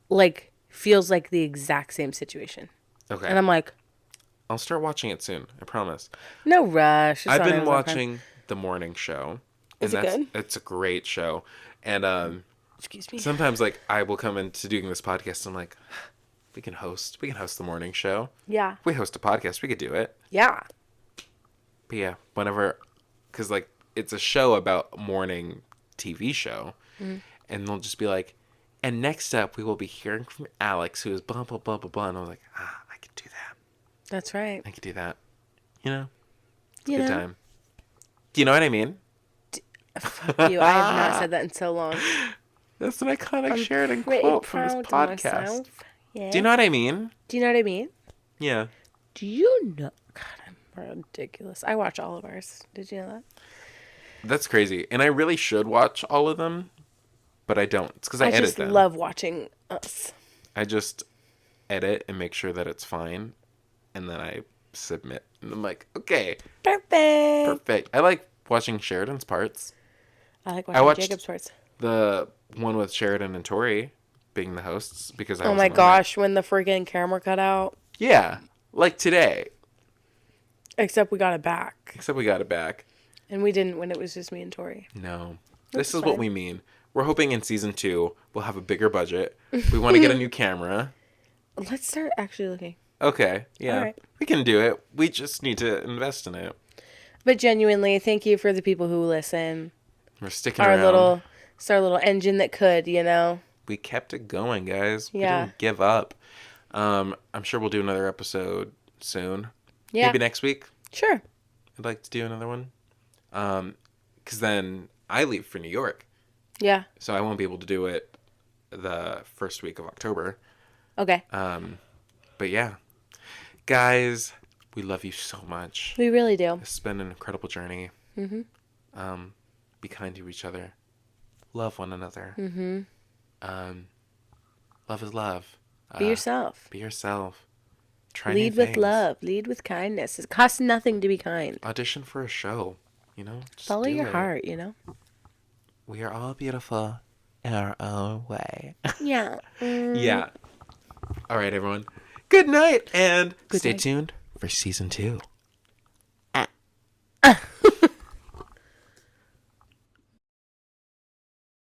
Speaker 1: like, feels like the exact same situation.
Speaker 2: Okay.
Speaker 1: And I'm like,
Speaker 2: I'll start watching it soon. I promise.
Speaker 1: No rush.
Speaker 2: I've been watching The Morning Show.
Speaker 1: Is it good?
Speaker 2: It's a great show. And
Speaker 1: excuse me.
Speaker 2: Sometimes like I will come into doing this podcast and I'm like, we can host The Morning Show.
Speaker 1: Yeah.
Speaker 2: If we host a podcast, we could do it.
Speaker 1: Yeah.
Speaker 2: But yeah, whenever, because like it's a show about a morning TV show. And they'll just be like, and next up we will be hearing from Alex, who is blah, blah, blah, blah, blah. And I was like, I can do that.
Speaker 1: That's right.
Speaker 2: I could do that. You know? It's a good time. Do you know what I mean?
Speaker 1: Fuck you. I have not said that in so long.
Speaker 2: That's an iconic Sheridan quote from this podcast.
Speaker 1: Yeah.
Speaker 2: Do you know what I mean?
Speaker 1: Do you know what I mean?
Speaker 2: Yeah.
Speaker 1: Do you know? God, I'm ridiculous. I watch all of ours. Did you know that?
Speaker 2: That's crazy. And I really should watch all of them, but I don't. It's because I edit them.
Speaker 1: I just love watching us.
Speaker 2: I just edit and make sure that it's fine. And then I submit. And I'm like, okay. Perfect. I like watching Sheridan's parts.
Speaker 1: I like watching Jacob's parts.
Speaker 2: The one with Sheridan and Tori being the hosts because I
Speaker 1: oh my gosh, when the freaking camera cut out.
Speaker 2: Yeah. Like today.
Speaker 1: Except we got it back.
Speaker 2: And
Speaker 1: we didn't when it was just me and Tori.
Speaker 2: No. This is what we mean. We're hoping in season 2 we'll have a bigger budget. We want to get a new camera.
Speaker 1: Let's start actually looking.
Speaker 2: Okay. Yeah.
Speaker 1: All right.
Speaker 2: We can do it. We just need to invest in it.
Speaker 1: But genuinely, thank you for the people who listen.
Speaker 2: We're sticking around.
Speaker 1: It's our little engine that could, you know.
Speaker 2: We kept it going, guys.
Speaker 1: Yeah.
Speaker 2: We didn't give up. I'm sure we'll do another episode soon.
Speaker 1: Yeah.
Speaker 2: Maybe next week.
Speaker 1: Sure.
Speaker 2: I'd like to do another one. Because then I leave for New York.
Speaker 1: Yeah.
Speaker 2: So I won't be able to do it the first week of October.
Speaker 1: Okay.
Speaker 2: But yeah. Guys, we love you so much.
Speaker 1: We really do.
Speaker 2: It's been an incredible journey. Mm-hmm. Be kind to each other. Love one another. Mm-hmm. Love is love.
Speaker 1: Be yourself.
Speaker 2: Be yourself. Try
Speaker 1: Lead
Speaker 2: new
Speaker 1: with
Speaker 2: things.
Speaker 1: love. Lead with kindness. It costs nothing to be kind.
Speaker 2: Audition for a show. Just
Speaker 1: Follow
Speaker 2: do
Speaker 1: your
Speaker 2: it.
Speaker 1: heart,
Speaker 2: We are all beautiful in our own way.
Speaker 1: Yeah.
Speaker 2: Yeah. All right, everyone. Good night, and
Speaker 1: Good
Speaker 2: stay
Speaker 1: night.
Speaker 2: tuned for season 2.